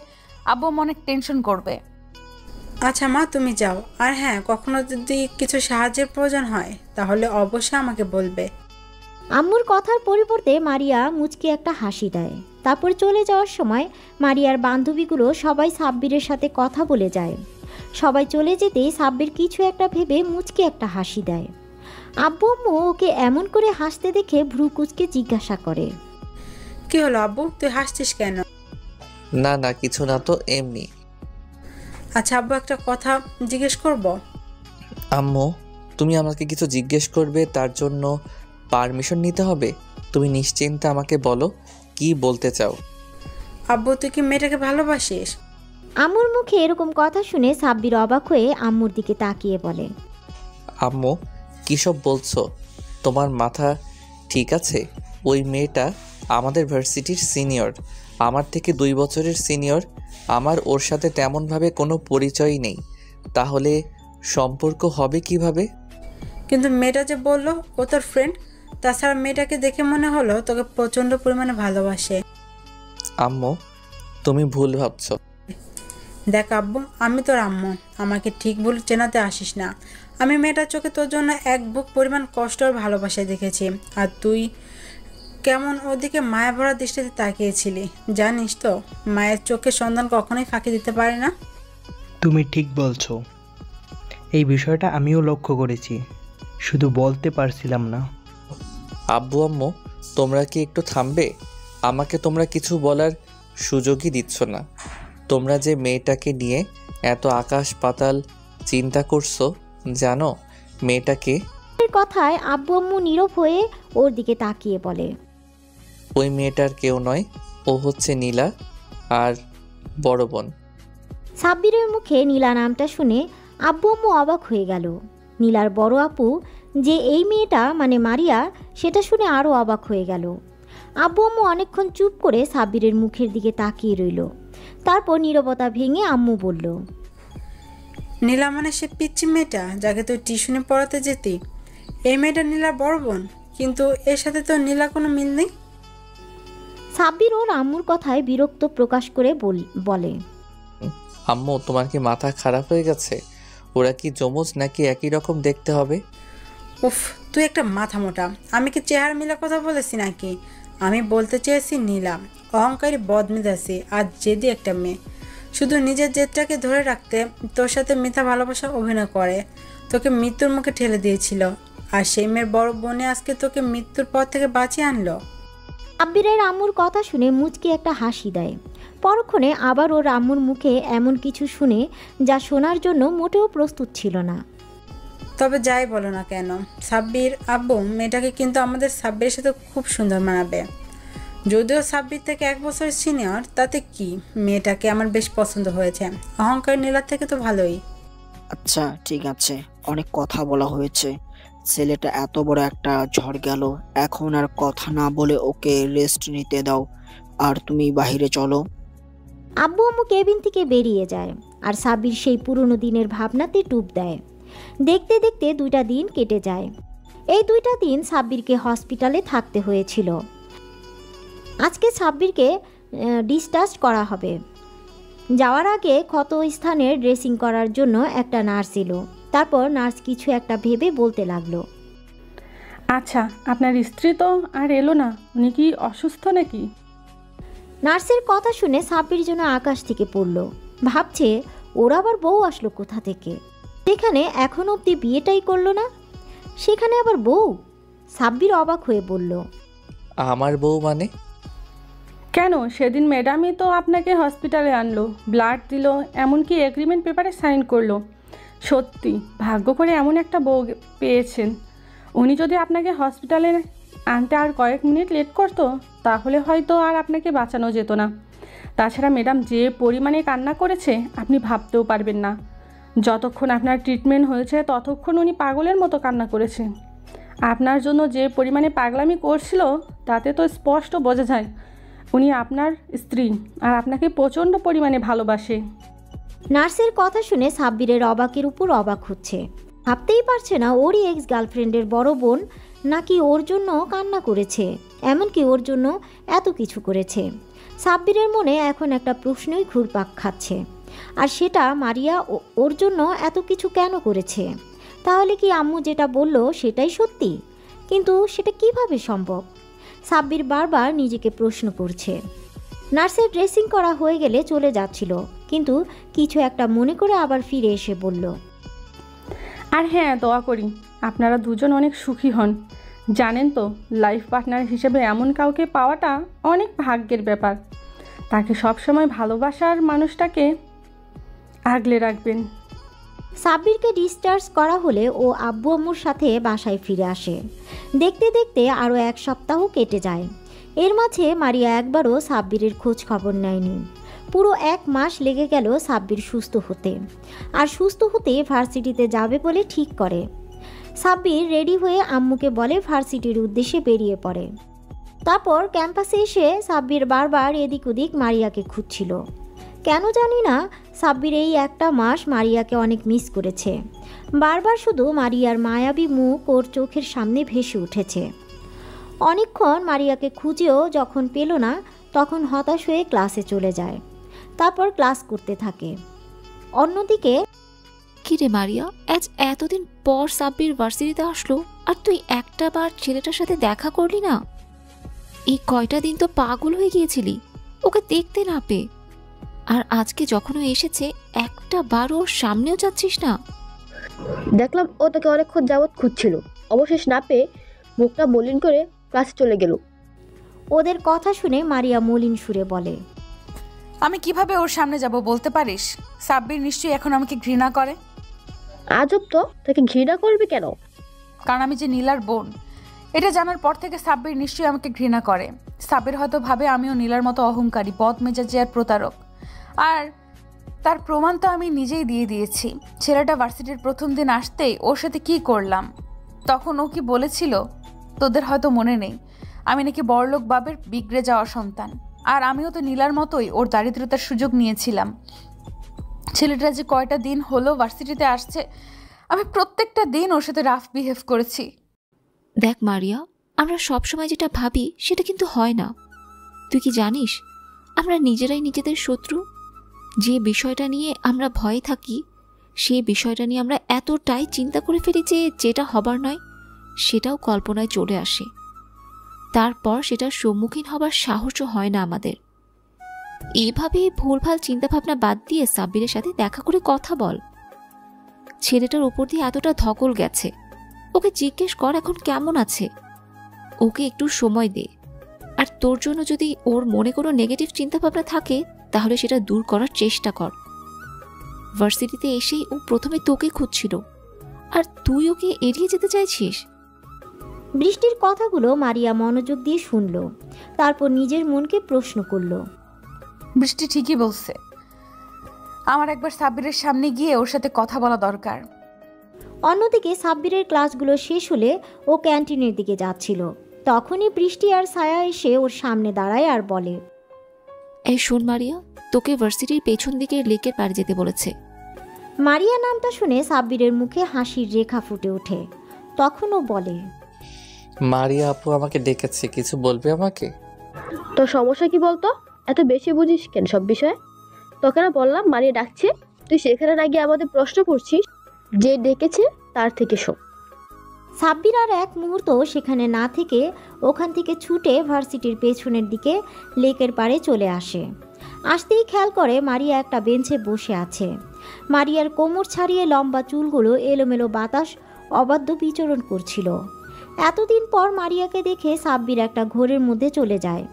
আব্বু অনেক টেনশন করবে। আচ্ছা মা, তুমি যাও। আর হ্যাঁ, কখনো যদি কিছু সাহায্যের প্রয়োজন হয় তাহলে অবশ্যই আমাকে বলবে। আম্মুর কথার পরিবর্তে মারিয়া মুচকি একটা হাসি দেয়। তারপর চলে যাওয়ার সময় মারিয়ার বান্ধবীগুলো সবাই সাব্বিরের সাথে কথা বলে যায়। সবাই চলে যেতেই সাব্বির কিছু একটা ভেবে মুচকি একটা হাসি দেয়। আব্বু আম্মু ওকে এমন করে হাসতে দেখে ভ্রু কুঁচকে জিজ্ঞাসা করে, কি হলো আব্বু, তুই হাসছিস কেন? না না, কিছু না তো, এমনি। আচ্ছা আব্বু, একটা কথা জিজ্ঞেস করব? আম্মু, তুমি আমাকে কিছু জিজ্ঞেস করবে, তার জন্য পারমিশন নিতে হবে? তুমি নিশ্চিন্তে আমাকে বলো কি বলতে চাও। আব্বু, তুই কি মেয়েটাকে ভালোবাসিস? আম্মুর মুখে এরকম কথা শুনে সাব্বির অবাক হয়ে আম্মুর দিকে তাকিয়ে বলে, আম্মু, কী সব বলছো? তোমার মাথা ঠিক আছে? ওই মেয়েটা আমাদের ভার্সিটির সিনিয়র, আমার থেকে 2 বছরের সিনিয়র। আমার ওর সাথে তেমনভাবে কোনো পরিচয়ই নেই, তাহলে সম্পর্ক হবে কিভাবে? কিন্তু মেয়েটা যে বললো ও তোর ফ্রেন্ড, তাছাড়া মেয়েটাকে দেখে মনে হলো তোকে প্রচণ্ড পরিমাণে ভালোবাসে। আম্মু, তুমি ভুল ভাবছো। দেখ আব্বু, আমি তোর আম্মু, আমাকে ঠিক ভুল চেনাতে আসিস না। আমি মেয়েটার চোখে তোর জন্য এক বুক পরিমাণ কষ্ট আর ভালোবাসা দেখেছি, আর তুই কেমন ওদিকে মায়া ভরা দৃষ্টিতে তাকিয়েছিলি। জানিস তো, মায়ের চোখে সন্তান কখনোই ফাঁকি দিতে পারে না। তুমি ঠিক বলছো, এই বিষয়টা আমিও লক্ষ্য করেছি, শুধু বলতে পারছিলাম না। আব্বু আম্মু, তোমরা কি একটু থামবে? আমাকে তোমরা কিছু বলার সুযোগই দিচ্ছ না। তোমরা যে মেয়েটাকে নিয়ে এত আকাশ পাতাল চিন্তা করছো, জানো মেয়েটাকে? এর কথায় আব্বু আম্মু নীরব হয়ে ওর দিকে তাকিয়ে বলে, ওই মেয়েটার কেউ নয়, ও হচ্ছে নীলা আর বড় বোন। সাব্বিরের মুখে নীলা নামটা শুনে আব্বু আম্মু অবাক হয়ে গেল। নীলার বড় আপু যে এই মেয়েটা মানে মারিয়া, সেটা শুনে আরও অবাক হয়ে গেল। আব্বু আম্মু অনেকক্ষণ চুপ করে সাব্বিরের মুখের দিকে তাকিয়ে রইল। তারপর নীরবতা ভেঙে আম্মু বলল, নীলা মানে সে পিচ্চি মেয়েটা যাকে তুই টিউশনে পড়াতে যেতি? এই মেয়েটা নীলার বড় বোন, কিন্তু এর সাথে তো নীলা কোনো মিল নেই। সাব্বির ওর আম্মুর কথায় বিরক্ত প্রকাশ করে বলে, আম্মু, তোমার কি মাথা খারাপ হয়ে গেছে? ওরা কি যমজ নাকি একই রকম দেখতে হবে? উফ, তুই একটা মাথা মোটা। আমি কি চেহারা মিলা কথা বলেছি নাকি? আমি বলতে চেয়েছি নীলা অহংকারী, বদমেজাজি আর জেদি একটা মেয়ে। শুধু নিজের জেদটাকে ধরে রাখতে তোর সাথে মিথ্যা ভালোবাসা অভিনয় করে তোকে মৃত্যুর মুখে ঠেলে দিয়েছিল, আর সেই মেয়ের বড় বোনে আজকে তোকে মৃত্যুর পর থেকে বাঁচিয়ে আনলো। সাব্বিরের আম্মুর কথা শুনে মুচকি একটা হাসি দেয়। পরক্ষণে আবার ওর আম্মুর মুখে এমন কিছু শুনে যা শোনার জন্য মোটেও প্রস্তুত ছিল না। তবে যাই বলো না কেন সাব্বির আব্বু, মেয়েটাকে কিন্তু আমাদের সাব্বিরের সাথে খুব সুন্দর মানাবে। যদিও সাব্বির থেকে 1 বছর সিনিয়র, তাতে কি, মেয়েটাকে আমার বেশ পছন্দ হয়েছে। অহংকার নীলার থেকে তো ভালোই। আচ্ছা ঠিক আছে, অনেক কথা বলা হয়েছে। ছেলেটা এত বড় একটা ঝড় গেল, এখন আর কথা না বলে ওকে রেস্ট নিতে দাও, আর তুমি বাইরে চলো। আব্বু আম্মু কেবিন থেকে বেরিয়ে যায়, আর সাব্বির সেই পুরনো দিনের ভাবনাতে ডুব দেয়। দেখতে দেখতে 2টা দিন কেটে যায়। এই 2টা দিন সাব্বিরকে হসপিটালে থাকতে হয়েছিল। আজকে সাব্বিরকে ডিসচার্জ করা হবে। যাওয়ার আগে ক্ষত স্থানের ড্রেসিং করার জন্য একটা নার্স এলো। তারপর নার্স কিছু একটা ভেবে বলতে লাগলো, আচ্ছা, আপনার স্ত্রী তো আর এলো না, উনি কি অসুস্থ নাকি? নার্সের কথা শুনে সাব্বির যেন আকাশ থেকে পড়ল। ভাবছে ওর আবার বউ আসলো কোথা থেকে? সেখানে এখন অবধি বিয়েটাই করলো না, সেখানে আবার বউ। সাব্বির অবাক হয়ে বলল, আমার বউ মানে? কেন, সেদিন ম্যাডামই তো আপনাকে হসপিটালে আনলো, ব্লাড দিল, এমনকি এগ্রিমেন্ট পেপারে সাইন করলো। সত্যি ভাগ্য করে এমন একটা বউ পেয়েছেন। উনি যদি আপনাকে হসপিটালে আনতে আর কয়েক মিনিট লেট করতো, তাহলে হয়তো আর আপনাকে বাঁচানো যেত না। তাছাড়া ম্যাডাম যে পরিমাণে কান্না করেছে আপনি ভাবতেও পারবেন না। যতক্ষণ আপনার ট্রিটমেন্ট হয়েছে ততক্ষণ উনি পাগলের মতো কান্না করেছে। আপনার জন্য যে পরিমাণে পাগলামি করছিল তাতে তো স্পষ্ট বোঝা যায় উনি আপনার স্ত্রী আর আপনাকে প্রচণ্ড পরিমাণে ভালোবাসে। নার্সের কথা শুনে সাব্বিরের অবাকের উপর অবাক হচ্ছে। ভাবতেই পারছে না ওরই এক্স গার্লফ্রেন্ডের বড় বোন নাকি ওর জন্য কান্না করেছে, এমনকি ওর জন্য এত কিছু করেছে। সাব্বিরের মনে এখন একটা প্রশ্নই ঘুরপাক খাচ্ছে, আর সেটা মারিয়া ওর জন্য এত কিছু কেন করেছে? তাহলে কি আম্মু যেটা বলল সেটাই সত্যি? কিন্তু সেটা কিভাবে সম্ভব? সাব্বির বারবার নিজেকে প্রশ্ন করছে। নার্সের ড্রেসিং করা হয়ে গেলে চলে যাচ্ছিল, কিন্তু কিছু একটা মনে করে আবার ফিরে এসে বলল, আর হ্যাঁ, দোয়া করি আপনারা দুজন অনেক সুখী হন। জানেন তো, লাইফ পার্টনার হিসেবে এমন কাউকে পাওয়াটা অনেক ভাগ্যের ব্যাপার। তাকে সবসময় ভালোবাসার মানুষটাকে আগলে রাখবেন। সাব্বিরকে ডিসচার্জ করা হলে ও আব্বু আম্মুর সাথে বাসায় ফিরে আসে। দেখতে দেখতে আরও 1 সপ্তাহ কেটে যায়। এর মাঝে মারিয়া একবারও সাব্বিরের খোঁজ খবর নেয়নি। পুরো 1 মাস লেগে গেল সাব্বির সুস্থ হতে। আর সুস্থ হতে ভার্সিটিতে যাবে বলে ঠিক করে। সাব্বির রেডি হয়ে আম্মুকে বলে ভার্সিটির উদ্দেশ্যে বেরিয়ে পড়ে। তারপর ক্যাম্পাসে এসে সাব্বির বারবার এদিক ওদিক মারিয়াকে খুঁজছিল। কেন জানি না, সাব্বির এই 1টা মাস মারিয়াকে অনেক মিস করেছে। বারবার শুধু মারিয়ার মায়াবী মুখ ওর চোখের সামনে ভেসে উঠেছে। অনেকক্ষণ মারিয়াকে খুঁজেও যখন পেল না, তখন হতাশ হয়ে ক্লাসে চলে যায়। তারপর ক্লাস করতে থাকে। অন্যদিকে কি রে মারিয়া, আজ এতদিন পর সাব্বির ভার্সিটিতে আসলো আর তুই একটা বার ছেলেটার সাথে দেখা করলি না? এই কয়টা দিন তো পাগল হয়ে গিয়েছিলি ওকে দেখতে না পেয়ে, আর আজকে যখন ও এসেছে একটা বার ওর সামনেও যাচ্ছিস না। দেখলাম ও তোকে অনেকক্ষণ যাবৎ খুঁজছিল, অবশেষ না পেয়ে মুখটা মলিন করে ক্লাসে চলে গেল। ওদের কথা শুনে মারিয়া মলিন সুরে বলে, আমি কিভাবে ওর সামনে যাব বলতে পারিস? সাব্বির নিশ্চয়ই এখন আমাকে ঘৃণা করে। আজব তো, তাকে ঘৃণা করবে কেন? কারণ আমি যে নীলার বোন, এটা জানার পর থেকে সাব্বির নিশ্চয়ই আমাকে ঘৃণা করে। সাব্বির হয়তো ভাবে আমিও নীলার মতো অহংকারী, বদমেজাজি আর প্রতারক। আর তার প্রমাণ তো আমি নিজেই দিয়ে দিয়েছি। ছেলেটা ভার্সিটির প্রথম দিন আসতেই ওর সাথে কি করলাম, তখন ও কি বলেছিল তোদের হয়তো মনে নেই, আমি নাকি বড়লোক বাবের বিগড়ে যাওয়া সন্তান। আর আমিও তো নীলার মতোই ওর দারিদ্রতার সুযোগ নিয়েছিলাম। ছেলেটা যে কয়টা দিন হলো ভার্সিটিতে আসছে, আমি প্রত্যেকটা দিন ওর সাথে রাফ বিহেভ করেছি। দেখ মারিয়া, আমরা সবসময় যেটা ভাবি সেটা কিন্তু হয় না। তুই কি জানিস আমরা নিজেরাই নিজেদের শত্রু? যে বিষয়টা নিয়ে আমরা ভয়ে থাকি সেই বিষয়টা নিয়ে আমরা এতটাই চিন্তা করে ফেলি যে যেটা হবার নয় সেটাও কল্পনায় চলে আসে। তারপর সেটার সম্মুখীন হবার সাহসও হয় না আমাদের। এইভাবে ভুলভাল চিন্তাভাবনা বাদ দিয়ে সাব্বিরের সাথে দেখা করে কথা বল। ছেলেটার উপর দিয়ে এতটা ধকল গেছে, ওকে জিজ্ঞেস কর এখন কেমন আছে। ওকে একটু সময় দে। আর তোর জন্য যদি ওর মনে কোনো নেগেটিভ চিন্তাভাবনা থাকে তাহলে সেটা দূর করার চেষ্টা কর। ভার্সিটিতে এসেই ও প্রথমে তোকে খুঁজছিল, আর তুই ওকে এড়িয়ে যেতে চাইছিস। বৃষ্টির কথাগুলো মারিয়া মনোযোগ দিয়ে শুনল। তারপর নিজের মনকে প্রশ্ন করল, বৃষ্টি ঠিকই বলছে, আমার একবার সাব্বিরের সামনে গিয়ে ওর সাথে কথা বলা দরকার। অন্যদিকে সাব্বিরের ক্লাসগুলো শেষ হলে ও ক্যান্টিনের দিকে যাচ্ছিল। তখনই বৃষ্টি আর ছায়া এসে ওর সামনে দাঁড়ায় আর বলে, এই শোন মারিয়া, তোকে ভার্সিটির পেছন দিকে লেকের পাড়ে যেতে বলেছে। মারিয়া নামটা শুনে সাব্বিরের মুখে হাসির রেখা ফুটে ওঠে। তখন ও বলে, মারিয়া আপু আমাকে ডেকেছে, কিছু বলবে আমাকে? তোর সমস্যা কি বলতো? এত বেশি বুঝিস কেন সব বিষয়ে? তোকে না বললাম মারিয়া ডাকছে, তুই সেখানে না গিয়ে আমাদের প্রশ্ন করছিস। যে ডেকেছে তার থেকে শোন। সাব্বির আর এক মুহূর্ত সেখানে না থেকে ওখান থেকে ছুটে ভার্সিটির পেছনের দিকে লেকের পাড়ে চলে আসে। আসতেই খেয়াল করে মারিয়া একটা বেঞ্চে বসে আছে। মারিয়ার কোমর ছাড়িয়ে লম্বা চুলগুলো এলোমেলো বাতাস অবাধ্য বিচরণ করছিল। এতদিন পর মারিয়াকে দেখে সাব্বির একটা ঘোরের মধ্যে চলে যায়।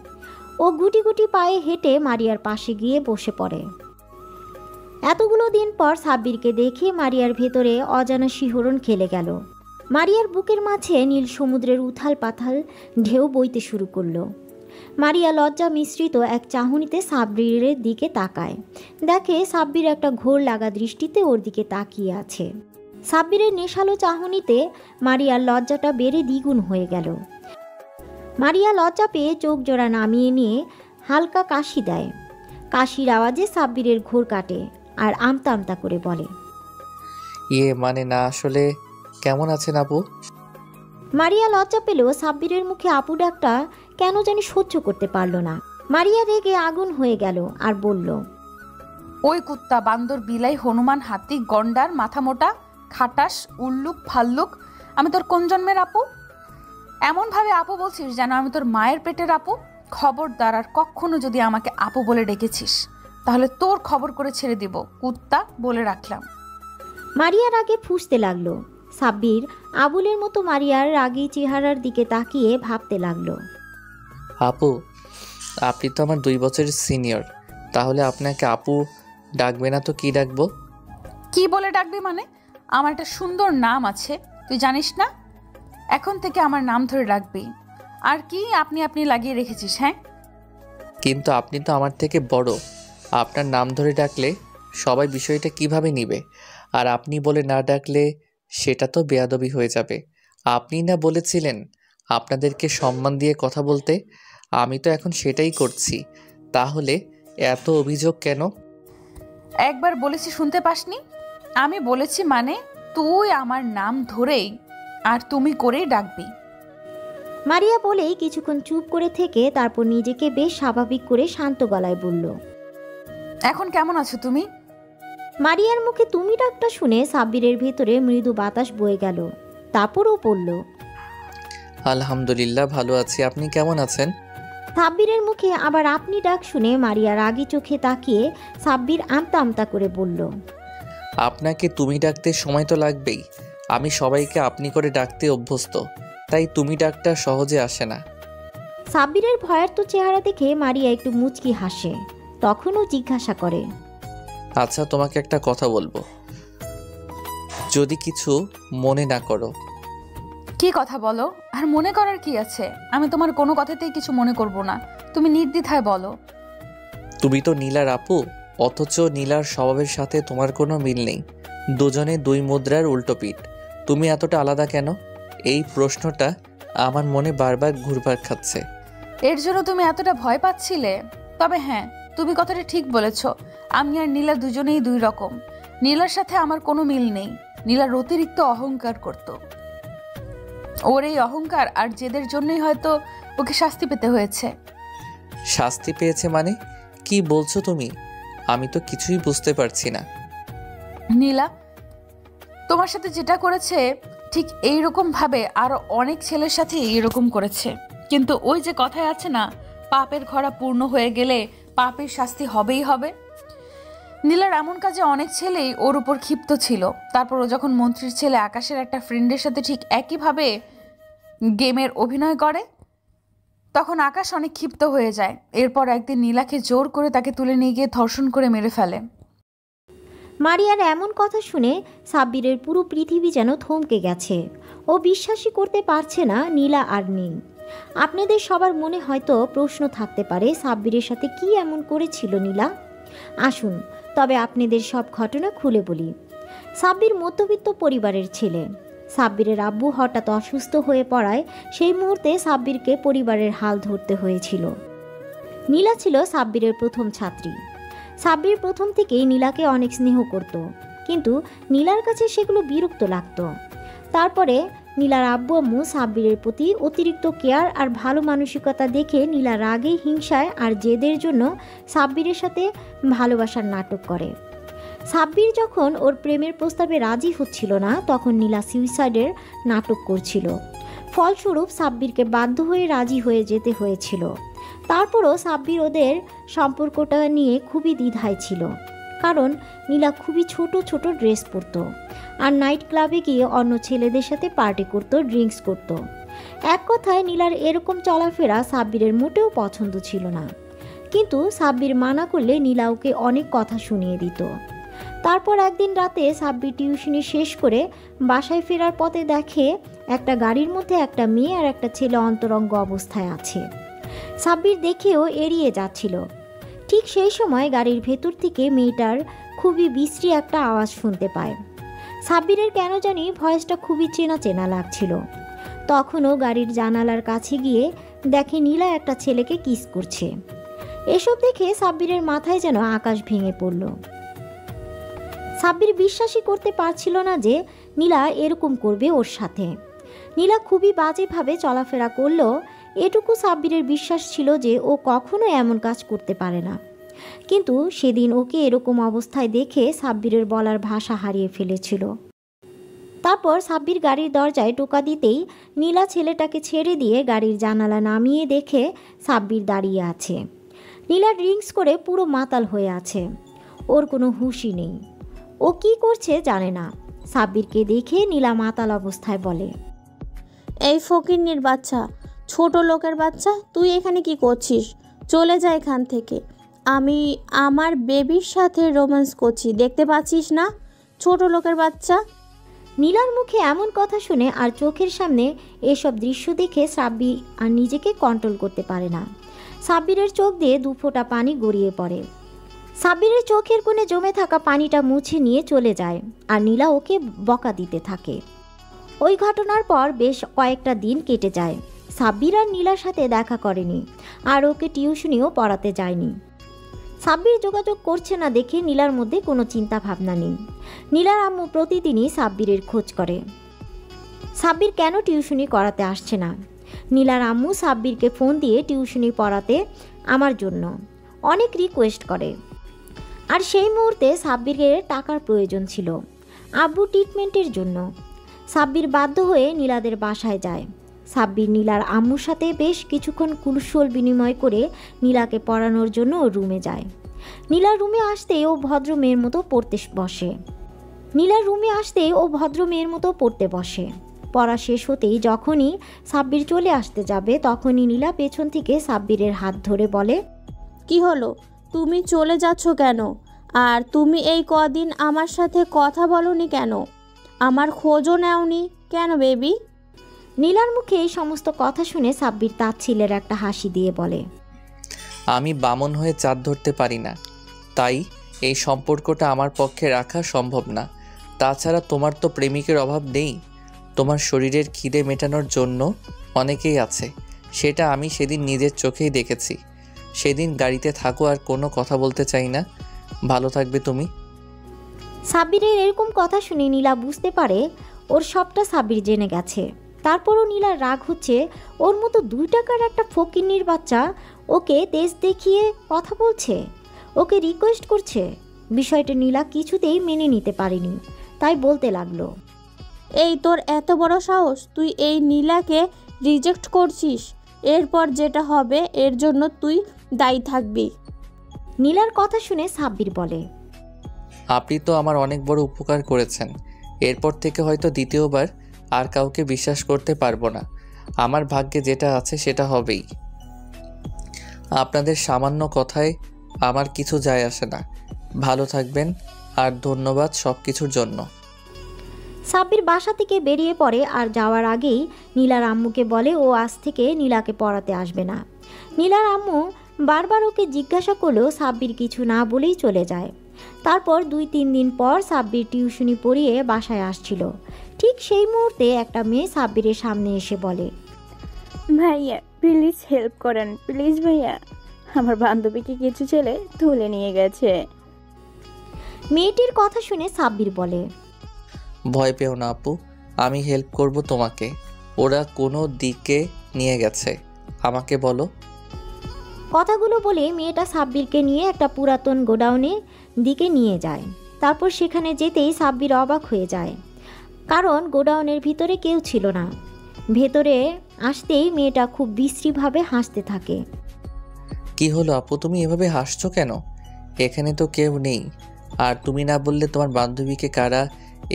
ও গুটি গুটি পায়ে হেঁটে মারিয়ার পাশে গিয়ে বসে পড়ে। এতগুলো দিন পর সাব্বিরকে দেখে মারিয়ার ভেতরে অজানা শিহরণ খেলে গেল। মারিয়ার বুকের মাঝে নীল সমুদ্রের উথাল পাথাল ঢেউ বইতে শুরু করলো। মারিয়া লজ্জা মিশ্রিত এক চাহনিতে সাব্বিরের দিকে তাকায়। দেখে সাব্বির একটা ঘোর লাগা দৃষ্টিতে ওর দিকে তাকিয়ে আছে। সাব্বিরের নেশালো চাহনিতে মারিয়ার লজ্জাটা বেড়ে দ্বিগুণ হয়ে গেল। মারিয়া লজ্জা পেয়ে চোখ জোড়া নামিয়ে নিয়ে হালকা কাশি দেয়। কাশির আওয়াজে সাব্বিরের ঘোর কাটে আর আমতা আমতা করে বলে, মানে না, আসলে কেমন আছেন আপু? মারিয়া লজ্জা পেলেও সাব্বিরের মুখে আপু ডাকটা কেন জানি সহ্য করতে পারল না। মারিয়া রেগে আগুন হয়ে গেল আর বলল, ওই কুত্তা, বান্দর, বিলাই, হনুমান, হাতি, গন্ডার, মাথা মোটা, খাটাস, উল্লুক, ফাল্লুক, আমি তোর কোন জন্মের আপু? এমনভাবে আপু বলছিস যেন আমি তোর মায়ের পেটের আপু। খবরদার, আর কখনো যদি আমাকে আপু বলে ডেকেছিস তাহলে তোর খবর করে ছেড়ে দিব, কুত্তা, বলে রাখলাম। মারিয়ার আগে ফুঁসতে লাগলো। সাব্বির আবুলের মতো মারিয়ার রাগী চেহারার দিকে তাকিয়ে ভাবতে লাগলো। আপু, আপনি তো আমার 2 বছরের সিনিয়র, তাহলে আপনাকে আপু ডাকবে না তো কি ডাকবো? কি বলে ডাকবি মানে? আমার একটা সুন্দর নাম আছে, তুই জানিস না? এখন থেকে আমার নাম ধরে ডাকবি। আর কি আপনি আপনি লাগিয়ে রেখেছিস? হ্যাঁ, কিন্তু আপনি তো আমার থেকে বড়, আপনার নাম ধরে ডাকলে সবাই বিষয়টা কিভাবে নিবে? আর আপনি বলে না ডাকলে সেটা তো বেয়াদবি হয়ে যাবে। আপনি না বলেছিলেন আপনাদেরকে সম্মান দিয়ে কথা বলতে, আমি তো এখন সেটাই করছি। তাহলে এত অভিযোগ কেন? একবার বলেছি শুনতে পাসনি? আমি বলেছি মানে তুই আমার নাম ধরেই আর তুমি করেই ডাকবি। মারিয়া বলেই কিছুক্ষণ চুপ করে থেকে তারপর নিজেকে বেশ স্বাভাবিক করে শান্ত গলায় বলল। এখন কেমন আছো তুমি? মারিয়ার মুখে তুমি ডাকটা শুনে সাব্বিরের ভেতরে মৃদু বাতাস বয়ে গেল। তারপরও বলল, আলহামদুলিল্লাহ ভালো আছি, আপনি কেমন আছেন? সাব্বিরের মুখে আবার আপনি ডাক শুনে মারিয়া রাগী চোখে তাকিয়ে সাব্বির আমতা আমতা করে বলল, আপনাকে তুমি ডাকতে সময় তো লাগবেই। আমি সবাইকে আপনি করে ডাকতে অভ্যস্ত, তাই তুমি ডাকটা সহজে আসে না। সাব্বিরের ভয়ার্ত চেহারা দেখে মারিয়া একটু মুচকি হাসে। তখনও জিজ্ঞাসা করে, আচ্ছা, তোমাকে একটা কথা বলবো, যদি কিছু মনে না করো। কি কথা বলো? আর মনে করার কি আছে? আমি তোমার কোনো কথাতেই কিছু মনে করব না, তুমি নির্দ্বিধায় বলো। তুমি তো নীলার আপু, অথচ নীলার স্বভাবের সাথে তোমার কোনো মিল নেই। দুজনে 2 মুদ্রার উল্টো পিঠ। তুমি এতটা আলাদা কেন? এই প্রশ্নটা আমার মনে বারবার ঘুরপাক খাচ্ছে। এর জন্য তুমি এতটা ভয় পাচ্ছিলে? তবে হ্যাঁ, তুমি কথাটা ঠিক বলেছ। আমি আর নীলা দুজনেই 2 রকম। নীলার সাথে আমার কোনো মিল নেই। নীলার অতিরিক্ত অহংকার করত। ওর এই অহংকার আর জেদের জন্যই হয়তো ওকে শাস্তি পেতে হয়েছে। শাস্তি পেয়েছে মানে কি বলছো তুমি? আমি তো কিছুই বুঝতে পারছি না। নীলা তোমার সাথে যেটা করেছে ঠিক এইরকম ভাবে আরো অনেক ছেলের সাথে এইরকম করেছে। কিন্তু ওই যে কথায় আছে না, পাপের ঘোড়া পূর্ণ হয়ে গেলে পাপের শাস্তি হবেই হবে। নীলার এমন কাজে অনেক ছেলেই ওর উপর ক্ষিপ্ত ছিল। তারপর ও যখন মন্ত্রীর ছেলে আকাশের একটা ফ্রেন্ডের সাথে ঠিক একইভাবে গেমের অভিনয় করে, তখন আকাশ অনেক ক্ষিপ্ত হয়ে যায়। এরপর একদিন নীলাকে জোর করে তাকে তুলে নিয়ে গিয়ে ধর্ষণ করে মেরে ফেলে। মারিয়ার এমন কথা শুনে সাব্বিরের পুরো পৃথিবী যেন থমকে গেছে। ও বিশ্বাসই করতে পারছে না নীলা আর নেই। আপনাদের সবার মনে হয়তো প্রশ্ন থাকতে পারে, সাব্বিরের সাথে কি এমন করেছিল নীলা। আসুন তবে আপনাদের সব ঘটনা খুলে বলি। সাব্বির মধ্যবিত্ত পরিবারের ছেলে। সাব্বিরের আব্বু হঠাৎ অসুস্থ হয়ে পড়ায় সেই মুহূর্তে সাব্বিরকে পরিবারের হাল ধরতে হয়েছিল। নীলা ছিল সাব্বিরের প্রথম ছাত্রী। সাব্বির প্রথম থেকেই নীলাকে অনেক স্নেহ করত, কিন্তু নীলার কাছে সেগুলো বিরক্ত লাগতো। তারপরে নীলার আব্বু আম্মু সাব্বিরের প্রতি অতিরিক্ত কেয়ার আর ভালো মানসিকতা দেখে নীলা রাগে, হিংসায় আর জেদের জন্য সাব্বিরের সাথে ভালোবাসার নাটক করে। সাব্বির যখন ওর প্রেমের প্রস্তাবে রাজি হচ্ছিল না, তখন নীলা সুইসাইডের নাটক করছিল। ফলস্বরূপ সাব্বিরকে বাধ্য হয়ে রাজি হয়ে যেতে হয়েছিল। তারপরও সাব্বির ওদের সম্পর্কটা নিয়ে খুবই দ্বিধায় ছিল, কারণ নীলা খুবই ছোট ছোট ড্রেস পরতো আর নাইট ক্লাবে গিয়ে অন্য ছেলেদের সাথে পার্টি করত, ড্রিঙ্কস করত। এক কথায় নীলার এরকম চলাফেরা সাব্বিরের মোটেও পছন্দ ছিল না। কিন্তু সাব্বির মানা করলে নীলা ওকে অনেক কথা শুনিয়ে দিত। তারপর একদিন রাতে সাব্বির টিউশনি শেষ করে বাসায় ফেরার পথে দেখে একটা গাড়ির মধ্যে একটা মেয়ে আর একটা ছেলে অন্তরঙ্গ অবস্থায় আছে। সাব্বির দেখেও এড়িয়ে যাচ্ছিল। ঠিক সেই সময় গাড়ির ভেতর থেকে মেয়েটার খুবই বিশ্রী একটা আওয়াজ শুনতে পায়। সাব্বিরের কেন জানি ভয়েসটা খুবই চেনা চেনা লাগছিল। তখনও গাড়ির জানালার কাছে গিয়ে দেখে নীলা একটা ছেলেকে কিস করছে। এসব দেখে সাব্বিরের মাথায় যেন আকাশ ভেঙে পড়ল। সাব্বির বিশ্বাসই করতে পারছিল না যে নীলা এরকম করবে ওর সাথে। নীলা খুবই বাজেভাবে চলাফেরা করলেও এটুকু সাব্বিরের বিশ্বাস ছিল যে ও কখনো এমন কাজ করতে পারে না। কিন্তু সেদিন ওকে এরকম অবস্থায় দেখে সাব্বিরের বলার ভাষা হারিয়ে ফেলেছিল। তারপর সাব্বির গাড়ির দরজায় টোকা দিতেই নীলা ছেলেটাকে ছেড়ে দিয়ে গাড়ির জানালা নামিয়ে দেখে সাব্বির দাঁড়িয়ে আছে। নীলা ড্রিঙ্কস করে পুরো মাতাল হয়ে আছে, ওর কোনো হুঁশই নেই। ও কি করছে জানে না। সাব্বিরকে দেখে নীলা মাতাল অবস্থায় বলে, এই ফকিন্নির বাচ্চা, ছোট লোকের বাচ্চা, তুই এখানে কি করছিস? চলে যা এখান থেকে। আমি আমার বেবির সাথে রোম্যান্স করছি, দেখতে পাচ্ছিস না? ছোট লোকের বাচ্চা। নীলার মুখে এমন কথা শুনে আর চোখের সামনে এসব দৃশ্য দেখে সাব্বির আর নিজেকে কন্ট্রোল করতে পারে না। সাব্বিরের চোখ দিয়ে 2 ফোঁটা পানি গড়িয়ে পড়ে। সাব্বিরের চোখের কোণে জমে থাকা পানিটা মুছে নিয়ে চলে যায় আর নীলা ওকে বকা দিতে থাকে। ওই ঘটনার পর বেশ কয়েকটা দিন কেটে যায়। সাব্বির আর নীলার সাথে দেখা করেনি আর ওকে টিউশনিও পড়াতে যায়নি। সাব্বির যোগাযোগ করছে না দেখে নীলার মধ্যে কোনো চিন্তা ভাবনা নেই। নীলার আম্মু প্রতিদিনই সাব্বিরের খোঁজ করে, সাব্বির কেন টিউশনি করাতে আসছে না। নীলার আম্মু সাব্বিরকে ফোন দিয়ে টিউশনি পড়াতে আমার জন্য অনেক রিকোয়েস্ট করে। আর সেই মুহূর্তে সাব্বিরের টাকার প্রয়োজন ছিল আব্বু ট্রিটমেন্টের জন্য। সাব্বির বাধ্য হয়ে নীলাদের বাসায় যায়। সাব্বির নীলার আম্মুর সাথে বেশ কিছুক্ষণ কুশল বিনিময় করে নীলাকে পড়ানোর জন্য ওর রুমে যায়। নীলার রুমে আসতেই ও ভদ্র মেয়ের মতো পড়তে বসে। পড়া শেষ হতেই যখনই সাব্বির চলে আসতে যাবে তখনই নীলা পেছন থেকে সাব্বিরের হাত ধরে বলে, কি হলো, তুমি চলে যাচ্ছ কেন? আর তুমি এই কদিন আমার সাথে কথা বলনি কেন? আমার খোঁজও নেওনি কেন বেবি? নীলার মুখে এই সমস্ত কথা শুনে সাব্বির তাচ্ছিলের একটা হাসি দিয়ে বলে, আমি বামন হয়ে চাঁদ ধরতে পারি না, তাই এই সম্পর্কটা আমার পক্ষে রাখা সম্ভব না। তাছাড়া তোমার তো প্রেমিকের অভাব নেই। তোমার শরীরের খিদে মেটানোর জন্য অনেকেই আছে, সেটা আমি সেদিন নিজের চোখেই দেখেছি। সেদিন গাড়িতে থাকো, আর কোনো কথা বলতে চাই না। ভালো থাকবে তুমি। সাব্বিরের এরকম কথা শুনে নীলা বুঝতে পারে ওর সবটা সাব্বির জেনে গেছে। তারপরও নীলার রাগ হচ্ছে, ওর মতো 2 টাকার একটা ফকিন্নির বাচ্চা ওকে তেজ দেখিয়ে কথা বলছে, ওকে রিকোয়েস্ট করছে। বিষয়টা নীলা কিছুতেই মেনে নিতে পারেনি, তাই বলতে লাগলো, এই তোর এত বড় সাহস, তুই এই নীলাকে রিজেক্ট করছিস? এরপর যেটা হবে এর জন্য তুই দায়ী থাকবি। নীলার কথা শুনে সাব্বির বলে, আপনি তো আমার অনেক বড় উপকার করেছেন। এরপর থেকে হয়তো দ্বিতীয়বার আর কাউকে বিশ্বাস করতে পারবো না। আমার ভাগ্যে যেটা আছে সেটা হবেই। আপনাদের সামান্য কথায় আমার কিছু যায় আসে না। ভালো থাকবেন, আর ধন্যবাদ সব কিছুর জন্য। সাব্বির বাসা থেকে বেরিয়ে পড়ে আর যাওয়ার আগেই নীলার আম্মুকে বলে ও আজ থেকে নীলাকে পড়াতে আসবে না। নীলার আম্মু বারবার ওকে জিজ্ঞাসা করলেও সাব্বির কিছু না বলেই চলে যায়। তারপর 2-3 দিন পর সাব্বির টিউশনি পড়িয়ে বাসায় আসছিল। ঠিক সেই মুহূর্তে একটা মেয়ে সাব্বিরের সামনে এসে বলে, ভাইয়া প্লিজ হেল্প করেন, প্লিজ ভাইয়া, আমার বান্ধবীকে কিছু ছেলে তুলে নিয়ে গেছে। মেয়েটির কথা শুনে সাব্বির বলে, ভয় পেও না আপু, আমি হেল্প করব তোমাকে। ওরা কোনো দিকে নিয়ে গেছে, আমাকে বলো। কথাগুলো বলে মেয়েটা সাব্বিরকে নিয়ে একটা পুরাতন গোডাউনের দিকে নিয়ে যায়। তারপর সেখানে যেতেই সাব্বির অবাক হয়ে যায়, কারণ গোডাউনের ভিতরে কেউ ছিল না। ভেতরে আসতেই মেয়েটা খুব বিশ্রীভাবে হাসতে থাকে। কি হলো আপু, তুমি এভাবে হাসছো কেন? এখানে তো কেউ নেই। আর তুমি না বললে তোমার বান্ধবীকে কারা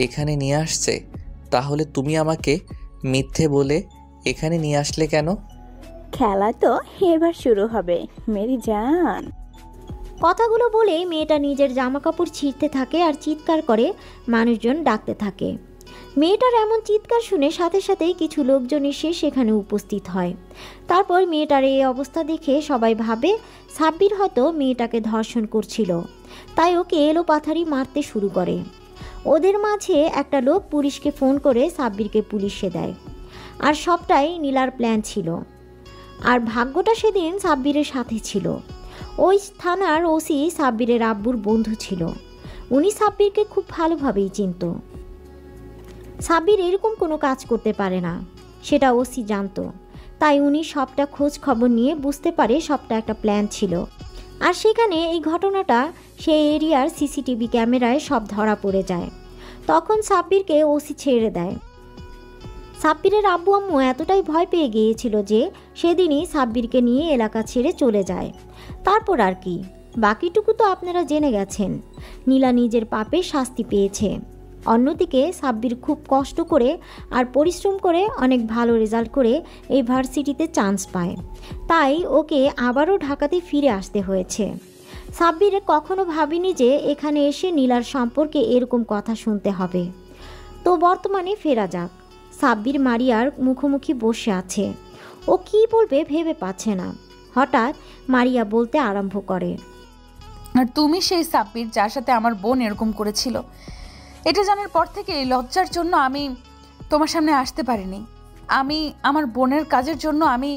এখানে নিয়ে আসছে? তাহলে তুমি আমাকে মিথ্যে বলে এখানে নিয়ে আসলে কেন? খেলা তো এবার শুরু হবে মেরি জান। কথাগুলো বলে মেয়েটা নিজের জামাকাপড় ছিঁড়তে থাকে আর চিৎকার করে মানুষজন ডাকতে থাকে। মেয়েটার এমন চিৎকার শুনে সাথে সাথেই কিছু লোকজন এসে সেখানে উপস্থিত হয়। তারপর মেয়েটার এই অবস্থা দেখে সবাই ভাবে সাব্বির হয়তো মেয়েটাকে ধর্ষণ করছিল, তাই ওকে এলোপাথারি মারতে শুরু করে। ওদের মাঝে একটা লোক পুলিশকে ফোন করে সাব্বিরকে পুলিশে দেয়। আর সবটাই নীলার প্ল্যান ছিল। আর ভাগ্যটা সেদিন সাব্বিরের সাথে ছিল। ওই থানার ওসি সাব্বিরের আব্বুর বন্ধু ছিল। উনি সাব্বিরকে খুব ভালোভাবেই চিনত। সাব্বির এরকম কোনো কাজ করতে পারে না, সেটা ওসি জানতো। তাই উনি সবটা খোঁজ খবর নিয়ে বুঝতে পারে সবটা একটা প্ল্যান ছিল। আর সেখানে এই ঘটনাটা সেই এরিয়ার সিসিটিভি ক্যামেরায় সব ধরা পড়ে যায়। তখন সাব্বিরকে ওসি ছেড়ে দেয়। সাব্বিরের আব্বু আম্মু এতটাই ভয় পেয়ে গিয়েছিল যে সেদিনই সাব্বিরকে নিয়ে এলাকা ছেড়ে চলে যায়। তারপর আর কি, বাকিটুকু তো আপনারা জেনে গেছেন। নীলা নিজের পাপে শাস্তি পেয়েছে। অন্যদিকে সাব্বির খুব কষ্ট করে আর পরিশ্রম করে অনেক ভালো রেজাল্ট করে এই ভার্সিটিতে চান্স পায়, তাই ওকে আবারও ঢাকাতে ফিরে আসতে হয়েছে। সাব্বির কখনো ভাবিনি যে এখানে এসে নীলার সম্পর্কে এরকম কথা শুনতে হবে। তো বর্তমানে ফেরা যাক। সাব্বির মারিয়ার মুখোমুখি বসে আছে, ও কি বলবে ভেবে পাচ্ছে না। হঠাৎ মারিয়া বলতে আরম্ভ করে, আর তুমি সেই সাব্বির যার সাথে আমার বোন এরকম করেছিল। এটা জানার পর থেকে লজ্জার জন্য আমি তোমার সামনে আসতে পারিনি। আমি আমার বোনের কাজের জন্য আমি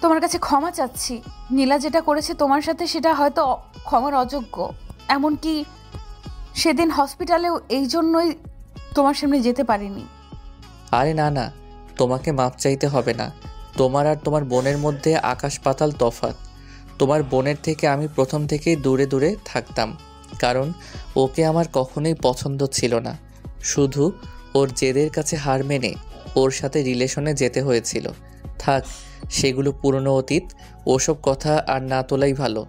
তোমার কাছে ক্ষমা চাচ্ছি। নীলা যেটা করেছে তোমার সাথে সেটা হয়তো ক্ষমার অযোগ্য। এমনকি সেদিন হসপিটালেও এই জন্যই তোমার সামনে যেতে পারিনি। আরে না না, তোমাকে মাপ চাইতে হবে না। তোমার আর তোমার বোনের মধ্যে আকাশ পাতাল তফাৎ। তোমার বোনের থেকে আমি প্রথম থেকেই দূরে দূরে থাকতাম, কারণ ওকে আমার কখনোই পছন্দ ছিল না। শুধু ওর জেদের কাছে হার মেনে ওর সাথে রিলেশনে যেতে হয়েছিল। থাক, সেগুলো পুরনো অতীত, ওসব কথা আর না তোলাই ভালো।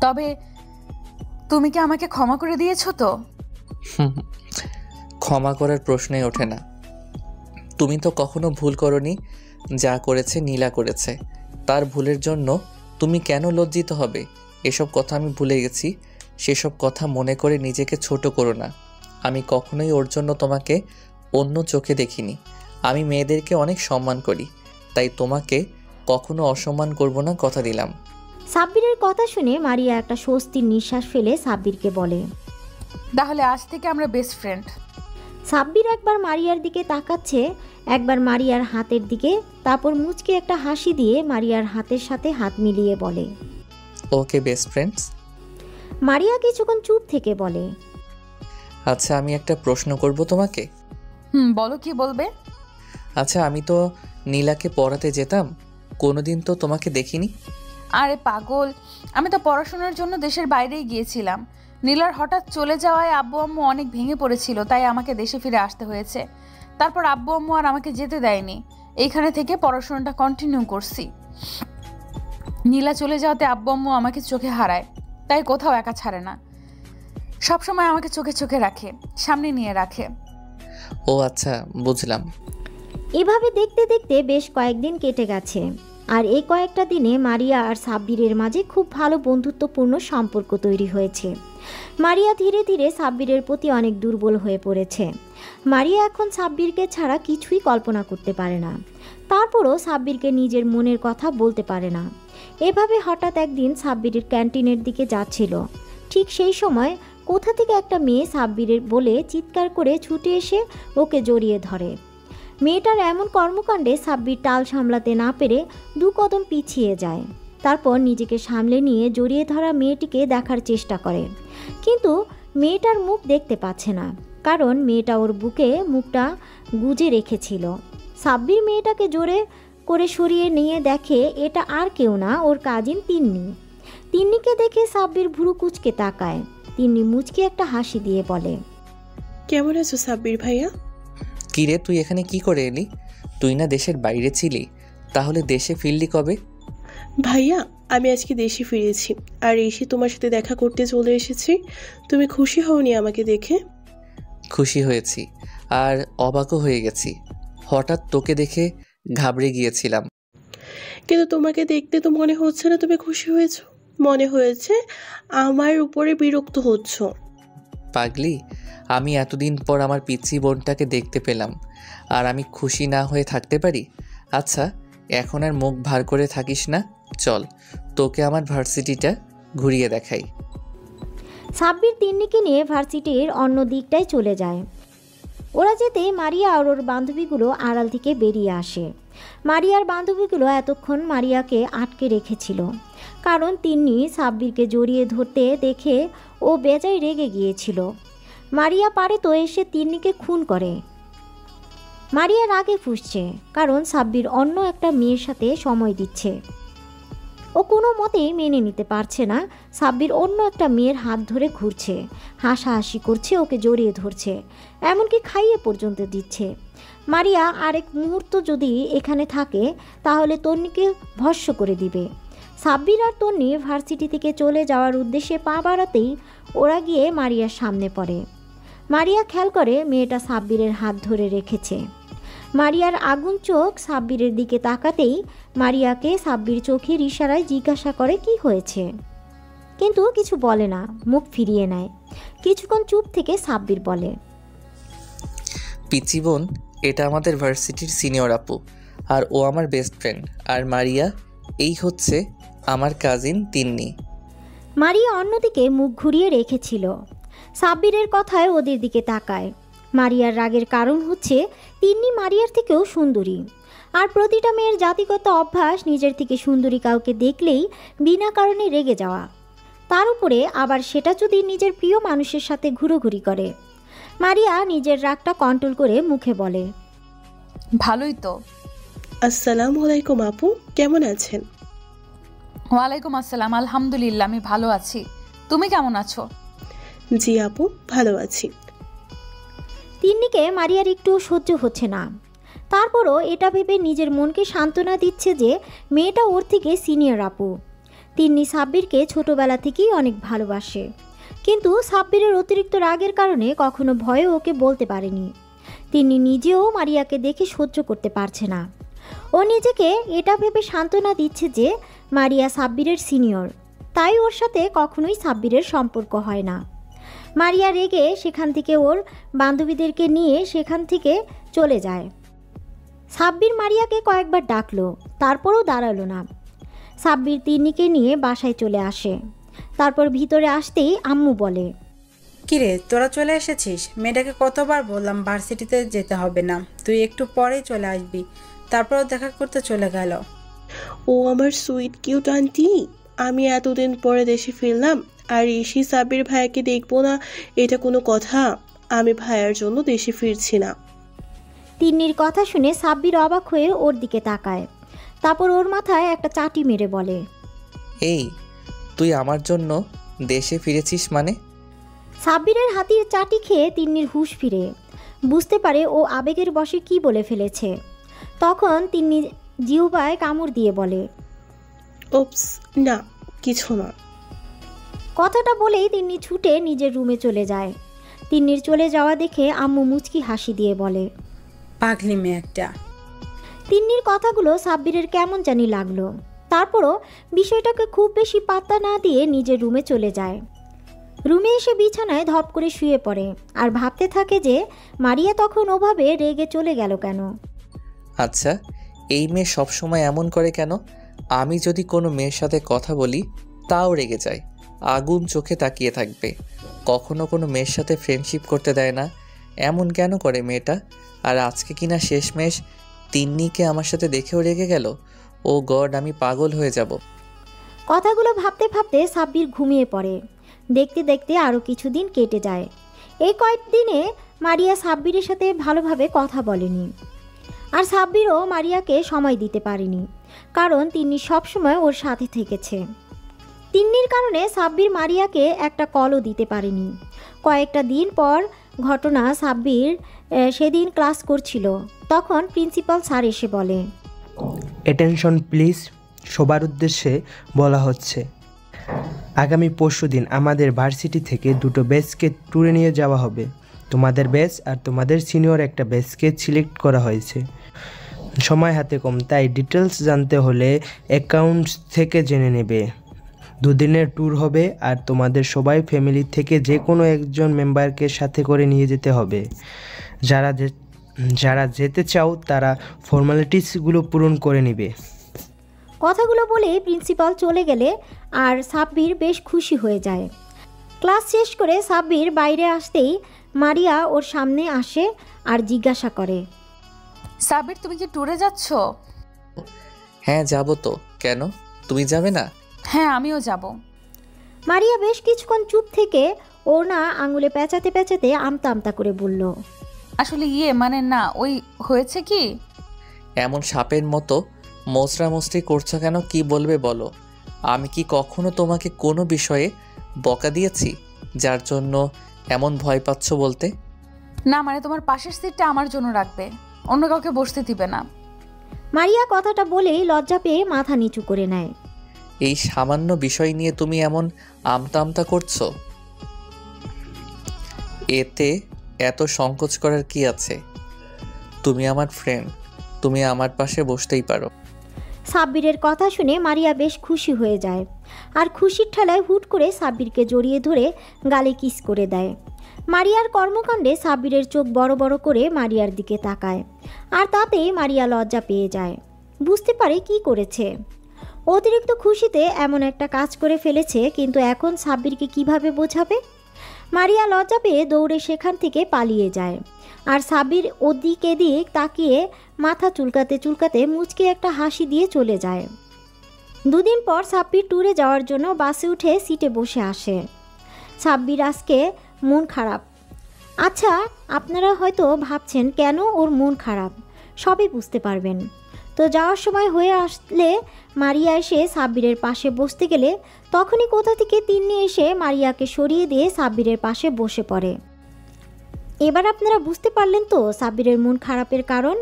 তবে তুমি কি আমাকে ক্ষমা করে দিয়েছো তো? ক্ষমা করার প্রশ্নই ওঠে না। তুমি তো কখনো ভুল করনি। যা করেছে নীলা করেছে, তার ভুলের জন্য তুমি কেন লজ্জিত হবে? এসব কথা আমি ভুলে গেছি। সেসব কথা মনে করে নিজেকে ছোট করো না। আমি কখনোই ওর জন্য তোমাকে অন্য চোখে দেখিনি। আমি মেয়েদেরকে অনেক সম্মান করি, তাই তোমাকে কখনো অসম্মান করব না, কথা দিলাম। সাব্বিরের কথা শুনে মারিয়া একটা স্বস্তির নিঃশ্বাস ফেলে সাব্বিরকে বলে, তাহলে আজ থেকে আমরা বেস্ট ফ্রেন্ড। সাব্বির একবার মারিয়ার দিকে তাকাচ্ছে, একবার মারিয়ার হাতের দিকে, তারপর মুচকে একটা হাসি দিয়ে মারিয়ার হাতের সাথে হাত মিলিয়ে বলে, ওকে বেস্ট ফ্রেন্ডস। মারিয়া কিছুক্ষণ চুপ থেকে বলে, আচ্ছা আমি একটা প্রশ্ন করব তোমাকে। বলো, কি বলবে? আচ্ছা, আমি তো নীলাকে পড়াতে যেতাম, কোনোদিন তো তোমাকে দেখিনি। আরে পাগল, আমি তো পড়াশোনার জন্য দেশের বাইরেই গিয়েছিলাম। নীলার হঠাৎ চলে যাওয়ায় আব্বু আম্মু অনেক ভেঙে পড়েছিল, তাই আমাকে দেশে ফিরে আসতে হয়েছে। তারপর আব্বু আম্মু আর আমাকে যেতে দেয়নি, এইখানে থেকে পড়াশোনাটা কন্টিনিউ করছি। নীলা চলে যাওয়াতে আব্বু আম্মু আমাকে চোখে হারায়, তাই কোথাও একা ছাড়ে না, সবসময় আমাকে চোখে চোখে রাখে, সামনে নিয়ে রাখে। ও আচ্ছা, বুঝলাম। এভাবে দেখতে দেখতে বেশ কয়েকদিন কেটে গেছে, আর এই কয়েকটা দিনে মারিয়া আর সাব্বিরের মাঝে খুব ভালো বন্ধুত্বপূর্ণ সম্পর্ক তৈরি হয়েছে। মারিয়া ধীরে ধীরে সাব্বিরের প্রতি অনেক দুর্বল হয়ে পড়েছে। মারিয়া এখন সাব্বিরকে ছাড়া কিছুই কল্পনা করতে পারে না, তারপরও সাব্বিরকে নিজের মনের কথা বলতে পারে না। এভাবে হঠাৎ একদিন সাব্বিরের ক্যান্টিনের দিকে যাচ্ছিল, ঠিক সেই সময় কোথা থেকে একটা মেয়ে সাব্বিরের বলে চিৎকার করে ছুটে এসে ওকে জড়িয়ে ধরে। মেয়েটার এমন কর্মকাণ্ডে সাব্বির টাল সামলাতে না পেরে 2 কদম পিছিয়ে যায়। তারপর নিজেকে সামলে নিয়ে জড়িয়ে ধরা মেয়েটিকে দেখার চেষ্টা করে, কিন্তু মেয়েটার মুখ দেখতে পাচ্ছে না, কারণ মেয়েটা ওর বুকে মুখটা গুজে রেখেছিল। সাব্বির মেয়েটাকে জোরে করে সরিয়ে নিয়ে দেখে এটা আর কেউ না, ওর কাজিন তিন্নি। তিন্নিকে দেখে সাব্বির ভুরু কুচকে তাকায়। তিন্নি মুচকে একটা হাসি দিয়ে বলে, কেমন আছো সাব্বির ভাইয়া? কিরে, তুই এখানে কি করে এলি? তুই না দেশের বাইরে ছিলি, তাহলে দেশে ফিরলি কবে? ভাইয়া, আমি আজকে দেশে ফিরেছি, আর এসে তোমার সাথে দেখা করতে চলে এসেছি। তুমি খুশি হওনি আমাকে দেখে? খুশি হয়েছি, আর অবাকও হয়ে গেছি। হঠাৎ তোকে দেখে ঘাবড়ে গিয়েছিলাম। কিন্তু তোমাকে দেখতে তো মনে হচ্ছে না তুমি খুশি হয়েছো, মনে হয়েছে আমার উপরে বিরক্ত হচ্ছ। পাগলি, আমি এতদিন পর আমার পিচ্চি বোনটাকে দেখতে পেলাম, আর আমি খুশি না হয়ে থাকতে পারি? আচ্ছা, এখন আর মুখ ভার করে থাকিস না, চল তোকে আমার ভার্সিটিটা ঘুরিয়ে দেখাই। সাব্বির তিন্নিকে নিয়ে ভার্সিটির অন্য দিকটায় চলে যায়। ওরা যেতে মারিয়া আর ওর বান্ধবীগুলো আড়াল থেকে বেরিয়ে আসে। মারিয়ার বান্ধবীগুলো এতক্ষণ মারিয়াকে আটকে রেখেছিল, কারণ তিন্নি সাব্বিরকে জড়িয়ে ধরতে দেখে ও বেজায় রেগে গিয়েছিল। মারিয়া পারে তো এসে তিন্নিকে খুন করে। মারিয়া রাগে ফুঁসছে, কারণ সাব্বির অন্য একটা মেয়ের সাথে সময় দিচ্ছে। ও কোনো মতেই মেনে নিতে পারছে না সাব্বির অন্য একটা মেয়ের হাত ধরে ঘুরছে, হাসাহাসি করছে, ওকে জড়িয়ে ধরছে, এমনকি খাইয়ে পর্যন্ত দিচ্ছে। মারিয়া আরেক মুহূর্ত যদি এখানে থাকে তাহলে তন্নিকে ভস্ম করে দিবে। সাব্বির আর তন্নি ভার্সিটি থেকে চলে যাওয়ার উদ্দেশ্যে পা বাড়াতেই ওরা গিয়ে মারিয়ার সামনে পড়ে। মারিয়া খেয়াল করে মেয়েটা সাব্বিরের হাত ধরে রেখেছে। মারিয়ার আগুন চোখ সাব্বিরের দিকে তাকাতেই মারিয়াকে সাব্বির চোখের ইশারায় জিজ্ঞাসা করে কি হয়েছে, কিন্তু কিছু বলে না, মুখ ফিরিয়ে নেয়। কিছুক্ষণ চুপ থেকে সাব্বির বলে, পিচি বোন, এটা আমাদের ভার্সিটির সিনিয়র আপু, আর ও আমার বেস্ট ফ্রেন্ড। আর মারিয়া এই হচ্ছে আমার কাজিন তিন্নি। মারিয়া অন্যদিকে মুখ ঘুরিয়ে রেখেছিল। সাব্বিরের কথায় ওদের দিকে তাকায়। মারিয়ার রাগের কারণ হচ্ছে তিন্নি মারিয়ার থেকেও সুন্দরী, আর প্রতিটা মেয়ের জাতিগত অভ্যাস নিজের থেকে সুন্দরী কাউকে দেখলেই বিনা কারণে রেগে যাওয়া, তার উপরে আবার সেটা যদি নিজের প্রিয় মানুষের সাথে ঘুরোঘুরি করে। মারিয়া নিজের রাগটা কন্ট্রোল করে মুখে বলে, ভালোই তো। আসসালামু আলাইকুম আপু, কেমন আছেন? ওয়ালাইকুম আসসালাম, আলহামদুলিল্লাহ আমি ভালো আছি। তুমি কেমন আছো? জি আপু, ভালো আছি। তিন্নিকে মারিয়ার একটু সহ্য হচ্ছে না। তারপরও এটা ভেবে নিজের মনকে সান্ত্বনা দিচ্ছে যে মেয়েটা ওর থেকে সিনিয়র আপু। তিন্নি সাব্বিরকে ছোটবেলা থেকেই অনেক ভালোবাসে, কিন্তু সাব্বিরের অতিরিক্ত রাগের কারণে কখনো ভয়ে ওকে বলতে পারেনি। তিন্নি নিজেও মারিয়াকে দেখে সহ্য করতে পারছে না। ও নিজেকে এটা ভেবে সান্ত্বনা দিচ্ছে যে মারিয়া সাব্বিরের সিনিয়র, তাই ওর সাথে কখনোই সাব্বিরের সম্পর্ক হয় না। মারিয়া রেগে সেখান থেকে ওর বান্ধবীদেরকে নিয়ে সেখান থেকে চলে যায়। সাব্বির মারিয়াকে কয়েকবার ডাকলো, তারপরও দাঁড়ালো না। সাব্বির তিন্নিকে নিয়ে বাসায় চলে আসে। তারপর ভিতরে আসতেই আম্মু বলে, কিরে তোরা চলে এসেছিস? মেয়েটাকে কতবার বললাম ভার্সিটিতে যেতে হবে না, তুই একটু পরেই চলে আসবি, তারপরও দেখা করতে চলে গেল। ও আমার সুইট কিউট আন্টি, আমি এতদিন পরে দেশে ফিরলাম আর এসে সাব্বির ভাইয়াকে দেখবো না, এটা কোনো কথা? আমি ভাইয়ার জন্য দেশে ফিরছি না। তিন্নির কথা শুনে সাব্বির অবাক হয়ে ওর দিকে তাকায়। তারপর ওর মাথায় একটা চাটি মেরে বলে, এই তুই আমার জন্য দেশে ফিরেছিস মানে? সাব্বিরের হাতির চাটি খেয়ে তিন্নির হুঁশ ফিরে, বুঝতে পারে ও আবেগের বশে কি বলে ফেলেছে। তখন তিন্নি জিহ্বায় কামড় দিয়ে বলে, ওপস, না কিছু না। কথাটা বলেই তিন্নি ছুটে নিজের রুমে চলে যায়। তিন্নির চলে যাওয়া দেখে আম্মু মুচকি হাসি দিয়ে বলে, পাগলি মেয়ে একটা। তিন্নির কথাগুলো সাব্বিরের কেমন জানি লাগলো। তারপরও বিষয়টাকে খুব বেশি পাত্তা না দিয়ে নিজের রুমে চলে যায়। রুমে এসে বিছানায় ধপ করে শুয়ে পড়ে আর ভাবতে থাকে যে মারিয়া তখন ওভাবে রেগে চলে গেল কেন। আচ্ছা, এই মেয়ে সবসময় এমন করে কেন? আমি যদি কোনো মেয়ের সাথে কথা বলি তাও রেগে যায়, আগুন চোখে তাকিয়ে থাকবে, কখনো কোনো মেয়ের সাথে ফ্রেন্ডশিপ করতে দেয় না। এমন কেন করে মেয়েটা? আর আজকে কিনা শেষমেশ তিন্নিকে আমার সাথে দেখেও রেগে গেল। ও গড, আমি পাগল হয়ে যাব। কথাগুলো ভাবতে ভাবতে সাব্বির ঘুমিয়ে পড়ে। দেখতে দেখতে আরও কিছুদিন কেটে যায়। এই কয়েকদিনে মারিয়া সাব্বিরের সাথে ভালোভাবে কথা বলেনি, আর সাব্বিরও মারিয়াকে সময় দিতে পারেনি, কারণ তিন্নি সবসময় ওর সাথে থেকেছে। তিন্নির কারণে সাব্বির মারিয়াকে একটা কলও দিতে পারেনি। কয়েকটা দিন পর ঘটনা, সাব্বির সেদিন ক্লাস করছিল, তখন প্রিন্সিপাল স্যার এসে বলে, অ্যাটেনশন প্লিজ, সবার উদ্দেশ্যে বলা হচ্ছে আগামী পরশুদিন আমাদের ভার্সিটি থেকে দুটো ব্যাচকে ট্যুরে নিয়ে যাওয়া হবে। তোমাদের ব্যাচ আর তোমাদের সিনিয়র একটা ব্যাচকে সিলেক্ট করা হয়েছে। সময় হাতে কম, তাই ডিটেলস জানতে হলে অ্যাকাউন্টস থেকে জেনে নেবে। দুদিনের ট্যুর হবে আর তোমাদের সবাই ফ্যামিলি থেকে যে কোনো একজন মেম্বারকে সাথে করে নিয়ে যেতে হবে। যারা যেতে চাও তারা ফর্মালিটিসগুলো পূরণ করে নেবে। কথাগুলো বলে প্রিন্সিপাল চলে গেলে আর সাব্বির বেশ খুশি হয়ে যায়। ক্লাস শেষ করে সাব্বির বাইরে আসতেই মারিয়া ওর সামনে আসে আর জিজ্ঞাসা করে, সাব্বির তুমি কি ট্যুরে যাচ্ছ? হ্যাঁ যাব তো, কেন তুমি যাবে না? হ্যাঁ আমিও যাব। মারিয়া বেশ কিছুক্ষণ চুপ থেকে ওর না আঙুলে পেঁচাতে পেঁচাতে আমতা আমতা করে বলল, আসলে মানে না, ওই হয়েছে কি, এমন সাপের মতো মোচড়ামোচড়ি করছো কেন? কি বলবে বলো? আমি কি কখনো তোমাকে কোনো বিষয়ে বকা দিয়েছি যার জন্য এমন ভয় পাচ্ছ বলতে? না মানে তোমার পাশের সিটটা আমার জন্য রাখবে, অন্য কাউকে বসতে দিবে না। মারিয়া কথাটা বলেই লজ্জা পেয়ে মাথা নিচু করে নেয়। এই সামান্য বিষয় নিয়ে তুমি এমন আমতা আমতা করছো? এতে এত সংকোচ করার কি আছে? তুমি আমার ফ্রেন্ড, তুমি আমার পাশে বসতেই পারো। সাব্বিরের কথা শুনে মারিয়া বেশ খুশি হয়ে যায় আর খুশির ঠেলায় হুট করে সাব্বিরকে জড়িয়ে ধরে গালে কিস করে দেয়। মারিয়ার কর্মকাণ্ডে সাব্বিরের চোখ বড় বড় করে মারিয়ার দিকে তাকায় আর তাতেই মারিয়া লজ্জা পেয়ে যায়, বুঝতে পারে কি করেছে। অতিরিক্ত খুশিতে এমন একটা কাজ করে ফেলেছে, কিন্তু এখন সাব্বিরকে কিভাবে বোঝাবে? মারিয়া লজ্জা পেয়ে দৌড়ে সেখান থেকে পালিয়ে যায় আর সাব্বির ওদিক এদিক তাকিয়ে মাথা চুলকাতে চুলকাতে মুচকে একটা হাসি দিয়ে চলে যায়। দুদিন পর সাব্বির ট্যুরে যাওয়ার জন্য বাসে উঠে সিটে বসে আসে। সাব্বির আজকে মন খারাপ। আচ্ছা, আপনারা হয়তো ভাবছেন কেন ওর মন খারাপ, সবই বুঝতে পারবেন। তো যাওয়ার সময় হয়ে আসলে মারিয়া এসে সাব্বিরের পাশে বসতে গেলে তখনই কোথা থেকে তিন্নি এসে মারিয়াকে সরিয়ে দিয়ে সাব্বিরের পাশে বসে পড়ে। এবার আপনারা বুঝতে পারলেন তো সাব্বিরের মন খারাপের কারণ।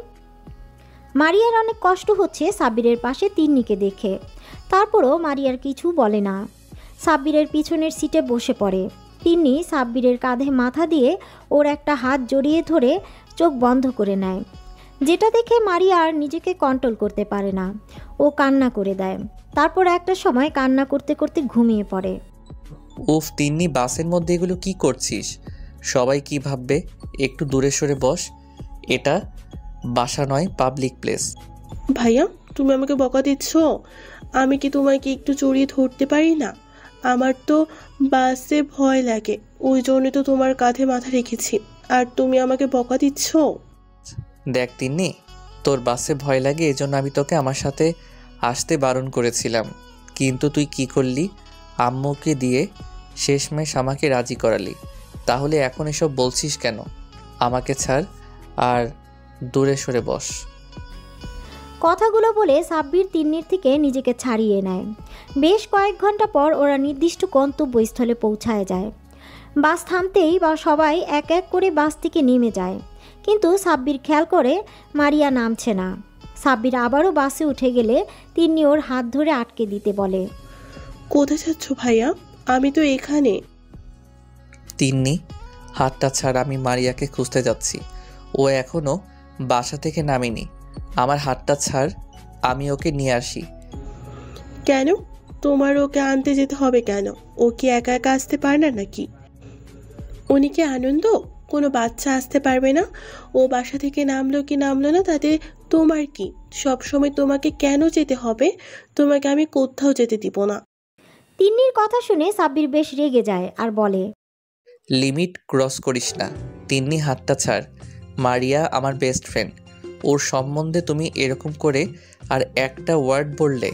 মারিয়ার অনেক কষ্ট হচ্ছে সাব্বিরের পাশে তিন্নিকে দেখে, তারপরও মারিয়ার কিছু বলে না। সাব্বিরের পিছনের সিটে বসে পড়ে। তিন্নি সাব্বিরের কাঁধে মাথা দিয়ে ওর একটা হাত জড়িয়ে ধরে চোখ বন্ধ করে নেয়, যেটা দেখে মারিয়া আর নিজেকে কন্ট্রোল করতে পারে না। ও কান্না করে দেয়। তারপর একটা সময় কান্না করতে করতে ঘুমিয়ে পড়ে। উফ তিন্নি, বাসের মধ্যে এগুলো কি করছিস? সবাই কি ভাববে? একটু দূরে সরে বস, এটা বাসা নয়, পাবলিক প্লেস। ভাইয়া, তুমি আমাকে বকা দিচ্ছ? আমি কি তোমাকে একটু জড়িয়ে ধরতে পারি না? আমার তো বাসে ভয় লাগে, ওই জন্য তো তোমার কাঁধে মাথা রেখেছি, আর তুমি আমাকে বকা দিচ্ছ। দেখ তিন্নি, তোর বাসে ভয় লাগে এজন্য আমি তোকে আমার সাথে আসতে বারণ করেছিলাম, কিন্তু তুই কি করলি? আম্মুকে দিয়ে শেষমেশ আমাকে রাজি করালি। তাহলে এখন এসব বলছিস কেন? আমাকে ছাড় আর দূরে সরে বস। কথাগুলো বলে সাব্বির তিন্নির থেকে নিজেকে ছাড়িয়ে নেয়। বেশ কয়েক ঘন্টা পর ওরা নির্দিষ্ট গন্তব্যস্থলে পৌঁছায় যায়। বাস থামতেই বা সবাই এক এক করে বাস থেকে নেমে যায়, কিন্তু সাব্বির খেয়াল করে মারিয়া নামছে না। সাব্বির আবারও বাসে উঠে গেলে তিন্নি ওর হাত ধরে আটকে দিতে বলে। কোথায় যাচ্ছ ভাইয়া? আমি তো এখানে। তিন্নি, হাতটা ছাড়, আমি মারিয়াকে খুঁজতে যাচ্ছি। ও এখনো বাসা থেকে নামেনি। আমার হাতটা ছাড়, আমি ওকে নিয়ে আসি। কেন? তোমার ওকে আনতে যেতে হবে কেন? ও কি একা একা আসতে পারে না নাকি? উনি কি আনন্দ? কোনো বাচ্চা আসতে পারবে না? ও বাসা থেকে নামলো কি নামলো না তাতে তোমার কি? সব সময় তোমাকে কেন যেতে হবে? তোমাকে আমি কোথাও যেতে দিব না। তিন্নির কথা শুনে সাব্বির বেশ রেগে যায় আর বলে, লিমিট ক্রস করিস না। তিন্নি, হাতটা ছাড়। মারিয়া আমার বেস্ট ফ্রেন্ড, ওর সম্বন্ধে তুমি এরকম করে আর একটা ওয়ার্ড বললে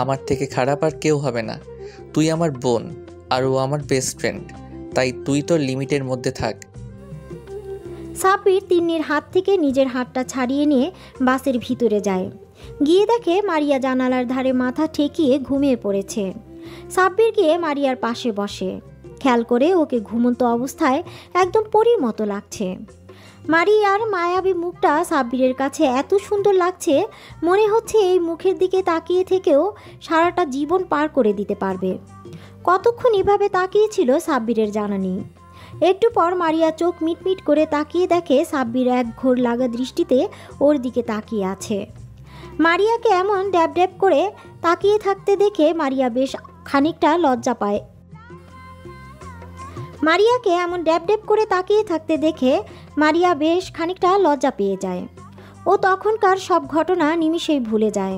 আমার থেকে খারাপ আর কেউ হবে না। তুই আমার বোন আর ও আমার বেস্ট ফ্রেন্ড, তাই তুই তোর লিমিটের মধ্যে থাক। সাব্বির তিন্নির হাত থেকে নিজের হাতটা ছাড়িয়ে নিয়ে বাসের ভিতরে যায়। গিয়ে দেখে মারিয়া জানালার ধারে মাথা ঠেকিয়ে ঘুমিয়ে পড়েছে। সাব্বির গিয়ে মারিয়ার পাশে বসে। খেয়াল করে ওকে ঘুমন্ত অবস্থায় একদম পরীর মতো লাগছে। মারিয়ার মায়াবী মুখটা সাব্বিরের কাছে এত সুন্দর লাগছে, মনে হচ্ছে এই মুখের দিকে তাকিয়ে থেকেও সারাটা জীবন পার করে দিতে পারবে। কতক্ষণ এভাবে তাকিয়েছিল সাব্বিরের জানা নেই। একটু পর মারিয়া চোখ মিটমিট করে তাকিয়ে দেখে সাব্বির এক ঘোর লাগা দৃষ্টিতে ওর দিকে তাকিয়ে আছে। মারিয়াকে এমন ড্যাব ড্যাব করে তাকিয়ে থাকতে দেখে মারিয়া বেশ খানিকটা লজ্জা পায়। মারিয়াকে এমন ড্যাব ড্যাব করে তাকিয়ে থাকতে দেখে মারিয়া বেশ খানিকটা লজ্জা পেয়ে যায়। ও তখনকার সব ঘটনা নিমিষেই ভুলে যায়।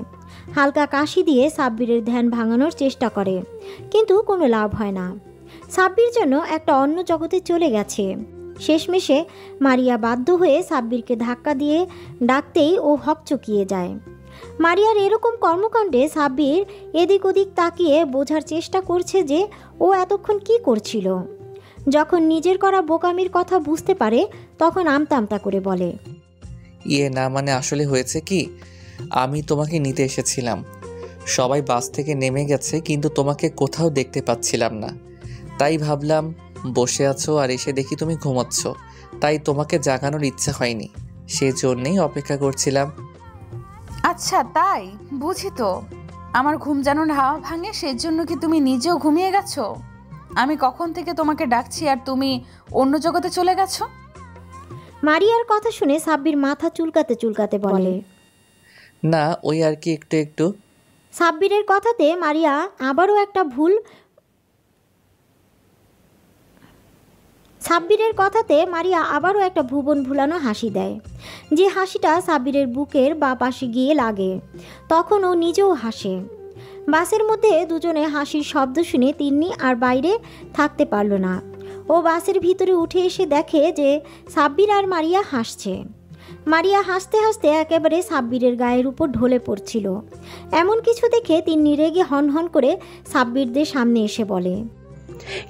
হালকা কাশি দিয়ে সাব্বিরের ধ্যান ভাঙানোর চেষ্টা করে, কিন্তু কোনো লাভ হয় না। সাব্বির যেন একটা অন্য জগতে চলে গেছে। শেষমেশে মারিয়া বাধ্য হয়ে সাব্বিরকে ধাক্কা দিয়ে ডাকতেই ও হকচকিয়ে যায়। মারিয়ার এরকম কর্মকাণ্ডে সাব্বির এদিক ওদিক তাকিয়ে বোঝার চেষ্টা করছে যে ও এতক্ষণ কি করছিল। যখন নিজের করা বোকামির কথা বুঝতে পারে তখন আমতা আমতা করে বলে, ইয়ে না, মানে আসলে হয়েছে কি, আমি তোমাকে নিতে এসেছিলাম। সবাই বাস থেকে নেমে গেছে, কিন্তু তোমাকে কোথাও দেখতে পাচ্ছিলাম না। তাই ভাবলাম বসে আছো আর এসে দেখি তুমি ঘুমাচ্ছ, তাই তোমাকে জাগানোর ইচ্ছা হয়নি, সেজন্যই অপেক্ষা করছিলাম। আচ্ছা তাই বুঝি। তো আমার ঘুম যেন হাওয়া ভাঙে, সেজন্য কি তুমি নিজেও ঘুমিয়ে গেছো? আমি কখন থেকে তোমাকে ডাকছি আর তুমি অন্য জগতে চলে গেছো? মারিয়ার কথা শুনে সাব্বির মাথা চুলকাতে চুলকাতে বলে, না ওই আর কি একটু একটু। সাব্বিরের কথাতে মারিয়া আবারও একটা ভুবন ভুলানো হাসি দেয়, যে হাসিটা সাব্বিরের বুকের বা পাশে গিয়ে লাগে। তখন ও নিজেও হাসে। বাসের মধ্যে দুজনে হাসির শব্দ শুনে তিন্নি আর বাইরে থাকতে পারল না। ও বাসের ভিতরে উঠে এসে দেখে যে সাব্বির আর মারিয়া হাসছে। মারিয়া হাসতে হাসতে একেবারে সাব্বিরের গায়ের উপর ঢলে পড়ছিল। এমন কিছু দেখে তিন্নি রেগে হনহন করে সাব্বিরদের সামনে এসে বলে,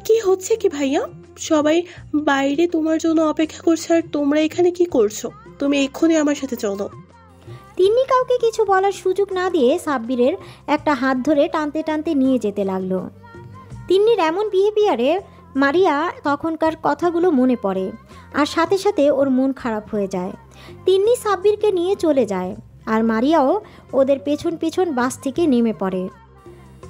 কি হচ্ছে কি ভাইয়া? সবাই বাইরে তোমার জন্য অপেক্ষা করছে আর তোমরা এখানে কি করছো? তুমি এক্ষুনি আমার সাথে চলো। তিন্নি কাউকে কিছু বলার সুযোগ না দিয়ে সাব্বিরের একটা হাত ধরে টানতে টানতে নিয়ে যেতে লাগলো। তিন্নির এমন বিহেভিয়ারে মারিয়া তখনকার কথাগুলো মনে পড়ে আর সাথে সাথে ওর মন খারাপ হয়ে যায়। তিন্নি সাব্বিরকে নিয়ে চলে যায় আর মারিয়াও ওদের পেছন পেছন বাস থেকে নেমে পড়ে।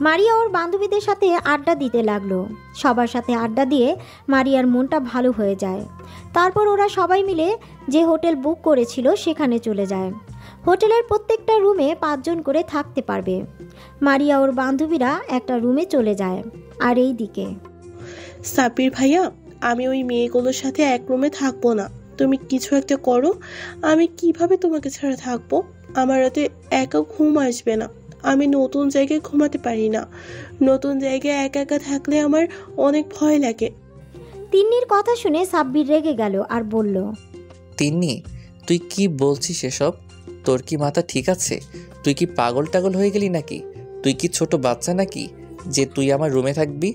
মারিয়া ওর বান্ধবীদের সাথে আড্ডা দিতে লাগলো। সবার সাথে আড্ডা দিয়ে মারিয়ার মনটা ভালো হয়ে যায়। তারপর ওরা সবাই মিলে যে হোটেল বুক করেছিল সেখানে চলে যায়। হোটেলের প্রত্যেকটা রুমে 5 জন করে থাকতে পারবে। মারিয়া ওর বান্ধবীরা একটা রুমে চলে যায়। আর এই দিকে সাব্বির ভাইয়া, আমি ওই মেয়েগুলোর সাথে এক রুমে থাকবো না। তুমি কিছু একটা করো। আমি কিভাবে তোমাকে ছাড়া থাকবো? আমার রাতে একা ঘুম আসবে না। আমি নতুন জায়গায় ঘুমাতে পারি না। নতুন জায়গায় একা একা থাকলে আমার অনেক ভয় লাগে। তিন্নির কথা শুনে সাব্বির রেগে গেল আর বলল, তিন্নি, তুই কি বলছিস এসব? তোর কি মাথা ঠিক আছে? তুই কি পাগল টাগল হয়ে গেলি নাকি? তুই কি ছোট বাচ্চা নাকি যে তুই আমার রুমে থাকবি?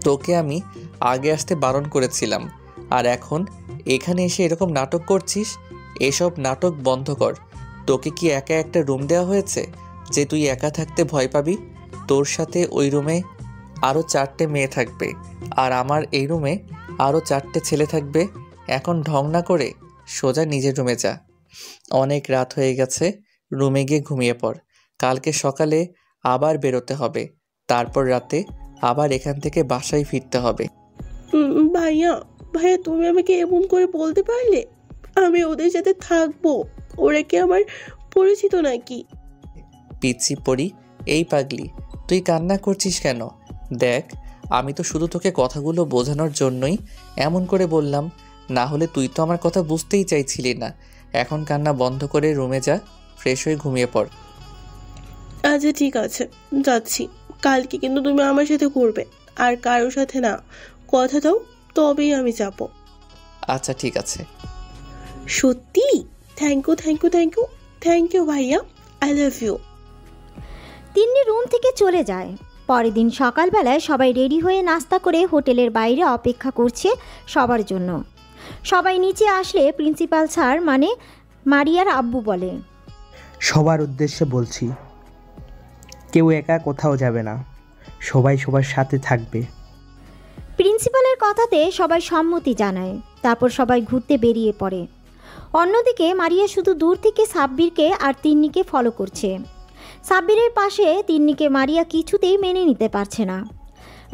তোকে আমি আগে আসতে বারণ করেছিলাম, আর এখন এখানে এসে এরকম নাটক করছিস? এসব নাটক বন্ধ কর। তোকে কি একা একটা রুম দেওয়া হয়েছে যে তুই একা থাকতে ভয় পাবি? তোর সাথে ওই রুমে আরও 4টে মেয়ে থাকবে, আর আমার এই রুমে আরও 4টে ছেলে থাকবে। এখন ঢং না করে সোজা নিজের রুমে যা। অনেক রাত হয়ে গেছে, রুমে গিয়ে ঘুমিয়ে পড়। কালকে সকালে আবার বেরোতে হবে, তারপর রাতে আবার এখান থেকে বাসায় ফিরতে হবে। ভাইয়া ভাইয়া, তুমি আমাকে এমন করে বলতে পারলে? আমি ওদের সাথে থাকবো। ওরা কি আমার পরিচিত নাকি? পিচ্ছি পড়ি, এই পাগলি, তুই কান্না করছিস কেন? দেখ, আমি তো শুধু তোকে কথাগুলো বোঝানোর জন্যই এমন করে বললাম, না হলে তুই তো আমার কথা বুঝতেই চাইছিলি না। এখন কান্না বন্ধ করে রুমে যা, ফ্রেশ হয়ে ঘুমিয়ে পড়। আচ্ছা ঠিক আছে, যাচ্ছি। কালকে কিন্তু তুমি আমার সাথে ঘুরবে, আর কারোর সাথে না। কথা দাও, তবেই আমি যাব। আচ্ছা ঠিক আছে। সত্যি? Thank you thank you thank you thank you ভাইয়া, I love you. Tinni room থেকে চলে যায়। পরের দিন সকালবেলায় সবাই রেডি হয়ে নাস্তা করে হোটেলের বাইরে অপেক্ষা করছে সবার জন্য। সবাই নিচে আসলে প্রিন্সিপাল স্যার মানে মারিয়ার আব্বু বলে, সবার উদ্দেশ্যে বলছি, কেউ একা কোথাও যাবে না, সবাই সবার সাথে থাকবে। প্রিন্সিপালের কথাতে সবাই সম্মতি জানায়। তারপর সবাই ঘুরতে বেরিয়ে পড়ে। অন্যদিকে মারিয়া শুধু দূর থেকে সাব্বিরকে আর তিন্নিকে ফলো করছে। সাব্বিরের পাশে তিন্নিকে মারিয়া কিছুতেই মেনে নিতে পারছে না।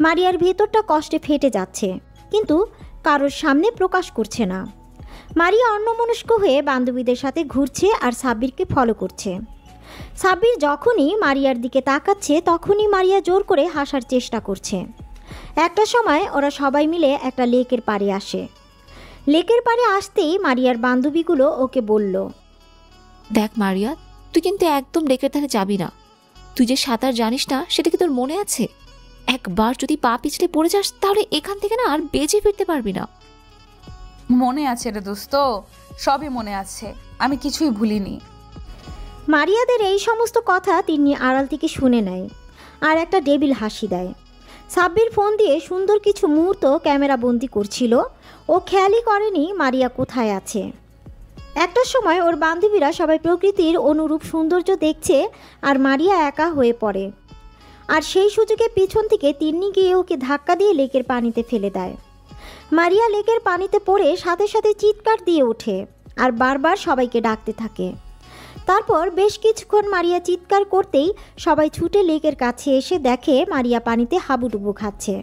মারিয়ার ভেতরটা কষ্টে ফেটে যাচ্ছে, কিন্তু কারোর সামনে প্রকাশ করছে না। মারিয়া অন্যমনস্ক হয়ে বান্ধবীদের সাথে ঘুরছে আর সাব্বিরকে ফলো করছে। সাব্বির যখনই মারিয়ার দিকে তাকাচ্ছে তখনই মারিয়া জোর করে হাসার চেষ্টা করছে। একটা সময় ওরা সবাই মিলে একটা লেকের পাড়ে আসে। লেকের পাড়ে আসতেই মারিয়ার বান্ধবীগুলো ওকে বলল, দেখ মারিয়া, তুই কিন্তু একদম লেকের ধারে যাবি না। তুই যে সাঁতার জানিস না সেটা কি তোর মনে আছে? একবার যদি পা পিছলে পড়ে যাস তাহলে এখান থেকে না আর বেঁচে ফিরতে পারবি না। মনে আছে রে দোস্ত, সবই মনে আছে, আমি কিছুই ভুলিনি। মারিয়াদের এই সমস্ত কথা তিন্নি আড়াল থেকে শুনে নেয় আর একটা ডেবিল হাসি দেয়। সাব্বির ফোন দিয়ে সুন্দর কিছু মুহূর্ত ক্যামেরা বন্দি করছিল। ও খেয়ালই করেনি মারিয়া কোথায় আছে। একটা সময় ওর বান্ধবীরা সবাই প্রকৃতির অনুরূপ সৌন্দর্য দেখছে আর মারিয়া একা হয়ে পড়ে। আর সেই সুযোগে পিছন থেকে তিন্নি গিয়ে ওকে ধাক্কা দিয়ে লেকের পানিতে ফেলে দেয়। মারিয়া লেকের পানিতে পড়ে সাথে সাথে চিৎকার দিয়ে ওঠে আর বারবার সবাইকে ডাকতে থাকে। তারপর বেশ কিছুক্ষণ মারিয়া চিৎকার করতেই সবাই ছুটে লেকের কাছে এসে দেখে মারিয়া পানিতে হাবুডুবু খাচ্ছে।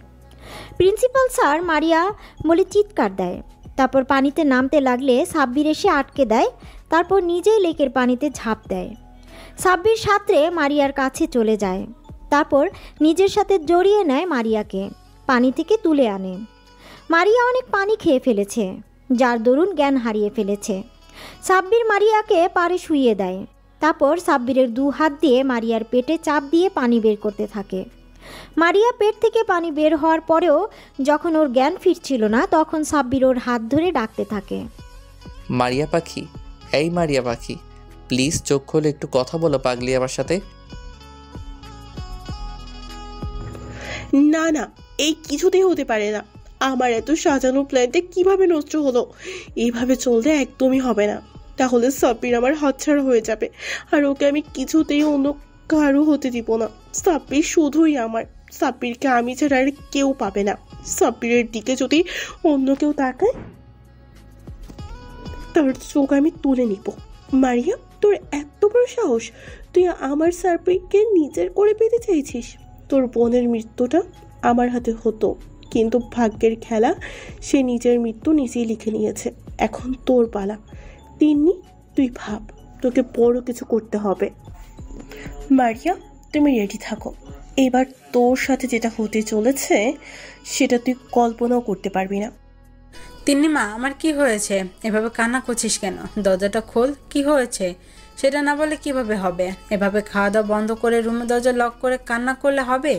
প্রিন্সিপাল স্যার মারিয়া বলে চিৎকার দেয়। তারপর পানিতে নামতে লাগলে সাব্বির এসে আটকে দেয়। তারপর নিজেই লেকের পানিতে ঝাঁপ দেয়। সাব্বির সাঁতরে মারিয়ার কাছে চলে যায়। তারপর নিজের সাথে জড়িয়ে নেয় মারিয়াকে, পানি থেকে তুলে আনে। মারিয়া অনেক পানি খেয়ে ফেলেছে, যার দরুন জ্ঞান হারিয়ে ফেলেছে। সাব্বির মারিয়াকে পাড়ে শুইয়ে দেয়। তারপর সাব্বিরের 2 হাত দিয়ে মারিয়ার পেটে চাপ দিয়ে পানি বের করতে থাকে। মারিয়া পেট থেকে পানি বের হওয়ার পরেও যখন ওর জ্ঞান ফিরছিল না, তখন সাব্বির ওর হাত ধরে ডাকতে থাকে, মারিয়া পাখি, এই মারিয়া পাখি, প্লিজ চোখ খুলে একটু কথা বলো পাগলি আমার সাথে। না না, এই কিছুতেই হতে পারে না। আমার এত সাজানো প্ল্যানটা কিভাবে নষ্ট হলো? এইভাবে চললে একদমই হবে না। তাহলে সাব্বির আমার হাতছাড়া হয়ে যাবে, আর ওকে আমি কিছুতেই অন্য কারো হতে দিব না। সাব্বির শুধুই আমার। সাব্বিরকে আমি ছাড়া আর কেউ পাবে না। সাব্বিরের দিকে যদি অন্য কেউ তাকায়, তার চোখ আমি তুলে নিব। মারিয়া, তোর এত বড় সাহস! তুই আমার সাব্বিরকে নিজের করে পেতে চাইছিস? তোর বোনের মৃত্যুটা আমার হাতে হতো, কিন্তু ভাগ্যের খেলা, সে নিজের মৃত্যু নিজেই লিখে নিয়েছে। এখন তোর পালা। তিন্নি, তুই ভাব, তোকে বড় কিছু করতে হবে। মারিয়া, তুমি রেডি থাকো। এবার তোর সাথে যেটা হতে চলেছে সেটা তুই কল্পনাও করতে পারবি না। তিন্নিমা, আমার কি হয়েছে? এভাবে কান্না করছিস কেন? দরজাটা খোল, কি হয়েছে সেটা না বলে কিভাবে হবে? এভাবে খাওয়া দাওয়া বন্ধ করে রুমে দরজা লক করে কান্না করলে হবে?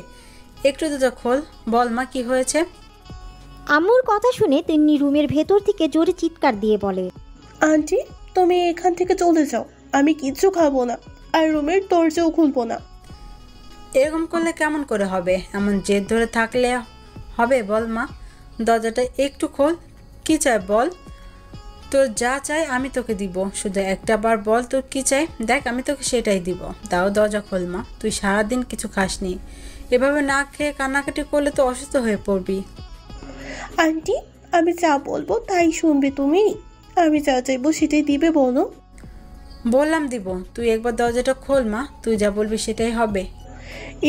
একটু দরজা খোল, বল মা কি হয়েছে? আম্মুর কথা শুনে তিন্নি রুমের ভেতর থেকে জোরে চিৎকার দিয়ে বলে, আন্টি, তুমি এখান থেকে চলে যাও। আমি কিচ্ছু খাবো না, আর রুমের দরজাও খুলবো না। এরকম করলে কেমন করে হবে? এমন জেদ ধরে থাকলে হবে? বল মা, দরজাটা একটু খোল। কি চাই বল? তোর যা চাই আমি তোকে দিব, শুধু একটা বার বল তোর কি চাই। দেখ, আমি তোকে সেটাই দিব। তাও দরজা খোল মা। তুই সারাদিন কিছু খাসনি, এভাবে না খেয়ে কান্নাকাটি করলে তো অসুস্থ হয়ে পড়বি। আন্টি, আমি যা বলবো তাই শুনবে তুমি? আমি যা চাইবো সেটাই দিবে, বলো। বললাম দিব, তুই একবার দরজাটা খোল মা। তুই যা বলবি সেটাই হবে।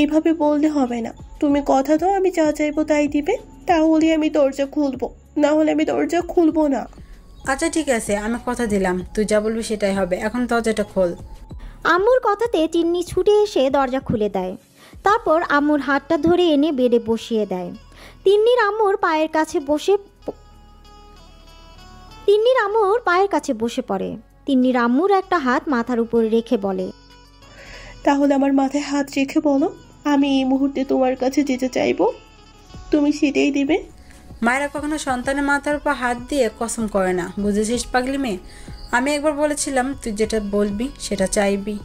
এইভাবে বললে হবে না। তুমি কথা দাও আমি যা চাইবো তাই দিবে, তাহলে আমি দরজা খুলবো, না হলে আমি দরজা খুলবো না। আচ্ছা ঠিক আছে, আমি কথা দিলাম, তুই যা বলবি সেটাই হবে। এখন দরজাটা খোল। আম্মুর কথাতে তিন্নি ছুটে এসে দরজা খুলে দেয়। তারপর আম্মুর হাতটা ধরে এনে বেডে বসিয়ে দেয়। তিন্নির আম্মুর পায়ের কাছে বসে পড়ে। তিন্নির আম্মুর একটা হাত মাথার উপর রেখে বলে, তাহলে আমার মাথায় হাত রেখে বলো, আমি এই মুহূর্তে তোমার কাছে যেতে চাইবো, তুমি সেটাই দিবে। মায়েরা কখনো সন্তানের মাথার উপর হাত দিয়ে কসম করে না, বুঝেছিস পাগলি মেয়ে? আমি একবার বলেছিলাম তুই যেটা বলবি সেটা চাইবি,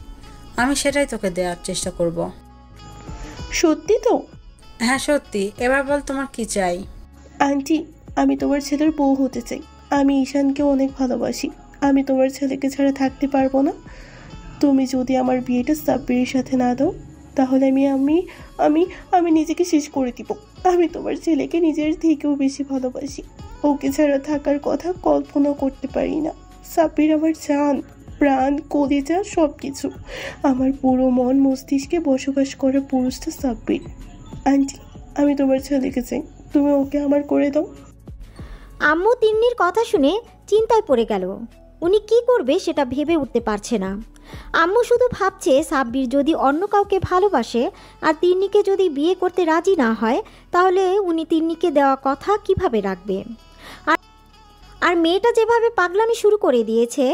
আমি সেটাই তোকে দেওয়ার চেষ্টা করব। সত্যি তো? হ্যাঁ সত্যি। এবার বল তোমার কি চাই? আন্টি, আমি তোমার ছেলের বউ হতে চাই। আমি ঈশানকে অনেক ভালোবাসি। আমি তোমার ছেলেকে ছাড়া থাকতে পারবো না। তুমি যদি আমার বিয়েটা সাব্বিরের সাথে না দাও, তাহলে আমি নিজেকে শেষ করে দিব। আমি তোমার ছেলেকে নিজের থেকেও বেশি ভালোবাসি। ওকে ছাড়া থাকার কথা কল্পনা করতে পারি না। সাব্বির আমার জান, প্রাণ, কলিজা, সব কিছু। আমার পুরো মন মস্তিষ্কে বসবাস করা পুরুষটা সাব্বির। আন্টি, আমি তোমার ছেলেকে চাই, তুমি ওকে আমার করে দাও। আম্মু তিন্নির কথা শুনে চিন্তায় পড়ে গেল। উনি কি করবে সেটা ভেবে উঠতে পারছে না। আম্মু শুধু ভাবছে সাব্বির যদি অন্য কাউকে ভালোবাসে আর তিন্নিকে যদি বিয়ে করতে রাজি না হয়, তাহলে উনি তিন্নিকে দেওয়া কথা কিভাবে রাখবে। আর মেয়েটা যেভাবে পাগলামি শুরু করে দিয়েছে,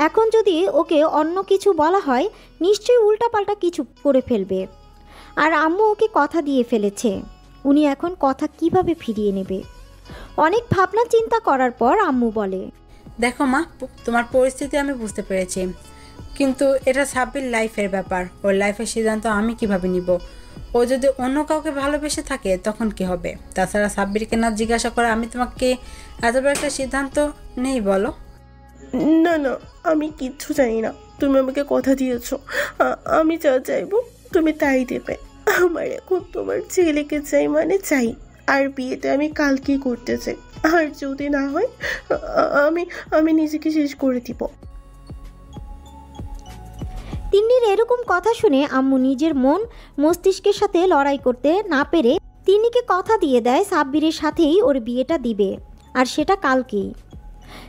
এখন যদি ওকে অন্য কিছু বলা হয় নিশ্চয়ই উল্টাপাল্টা কিছু করে ফেলবে। আর আম্মু ওকে কথা দিয়ে ফেলেছে, উনি এখন কথা কিভাবে ফিরিয়ে নেবে। অনেক ভাবনা চিন্তা করার পর আম্মু বলে, দেখো মা, তোমার পরিস্থিতি আমি বুঝতে পেরেছি, কিন্তু এটা সাব্বির লাইফের ব্যাপার। ওর লাইফের সিদ্ধান্ত আমি কিভাবে নিব? ও যদি অন্য কাউকে ভালোবেসে থাকে তখন কি হবে? তাছাড়া সাব্বিরকে না জিজ্ঞাসা করে আমি তোমাকে এত বড় একটা সিদ্ধান্ত নেই বলো? না না, আমি কিচ্ছু জানি না। তুমি আমাকে কথা দিয়েছো, আমি যা চাইবো তুমি তাই দেবে। আমার এখন তোমার ছেলেকে চাই মানে চাই, আর বিয়েতে আমি কালকেই করতে চাই। আর যদি না হয় আমি নিজেকে শেষ করে দিব। তিন্নির এরকম কথা শুনে আম্মু নিজের মন মস্তিষ্কের সাথে লড়াই করতে না পেরে তিন্নিকে কথা দিয়ে দেয় সাব্বিরের সাথেই ওর বিয়েটা দিবে, আর সেটা কালকেই।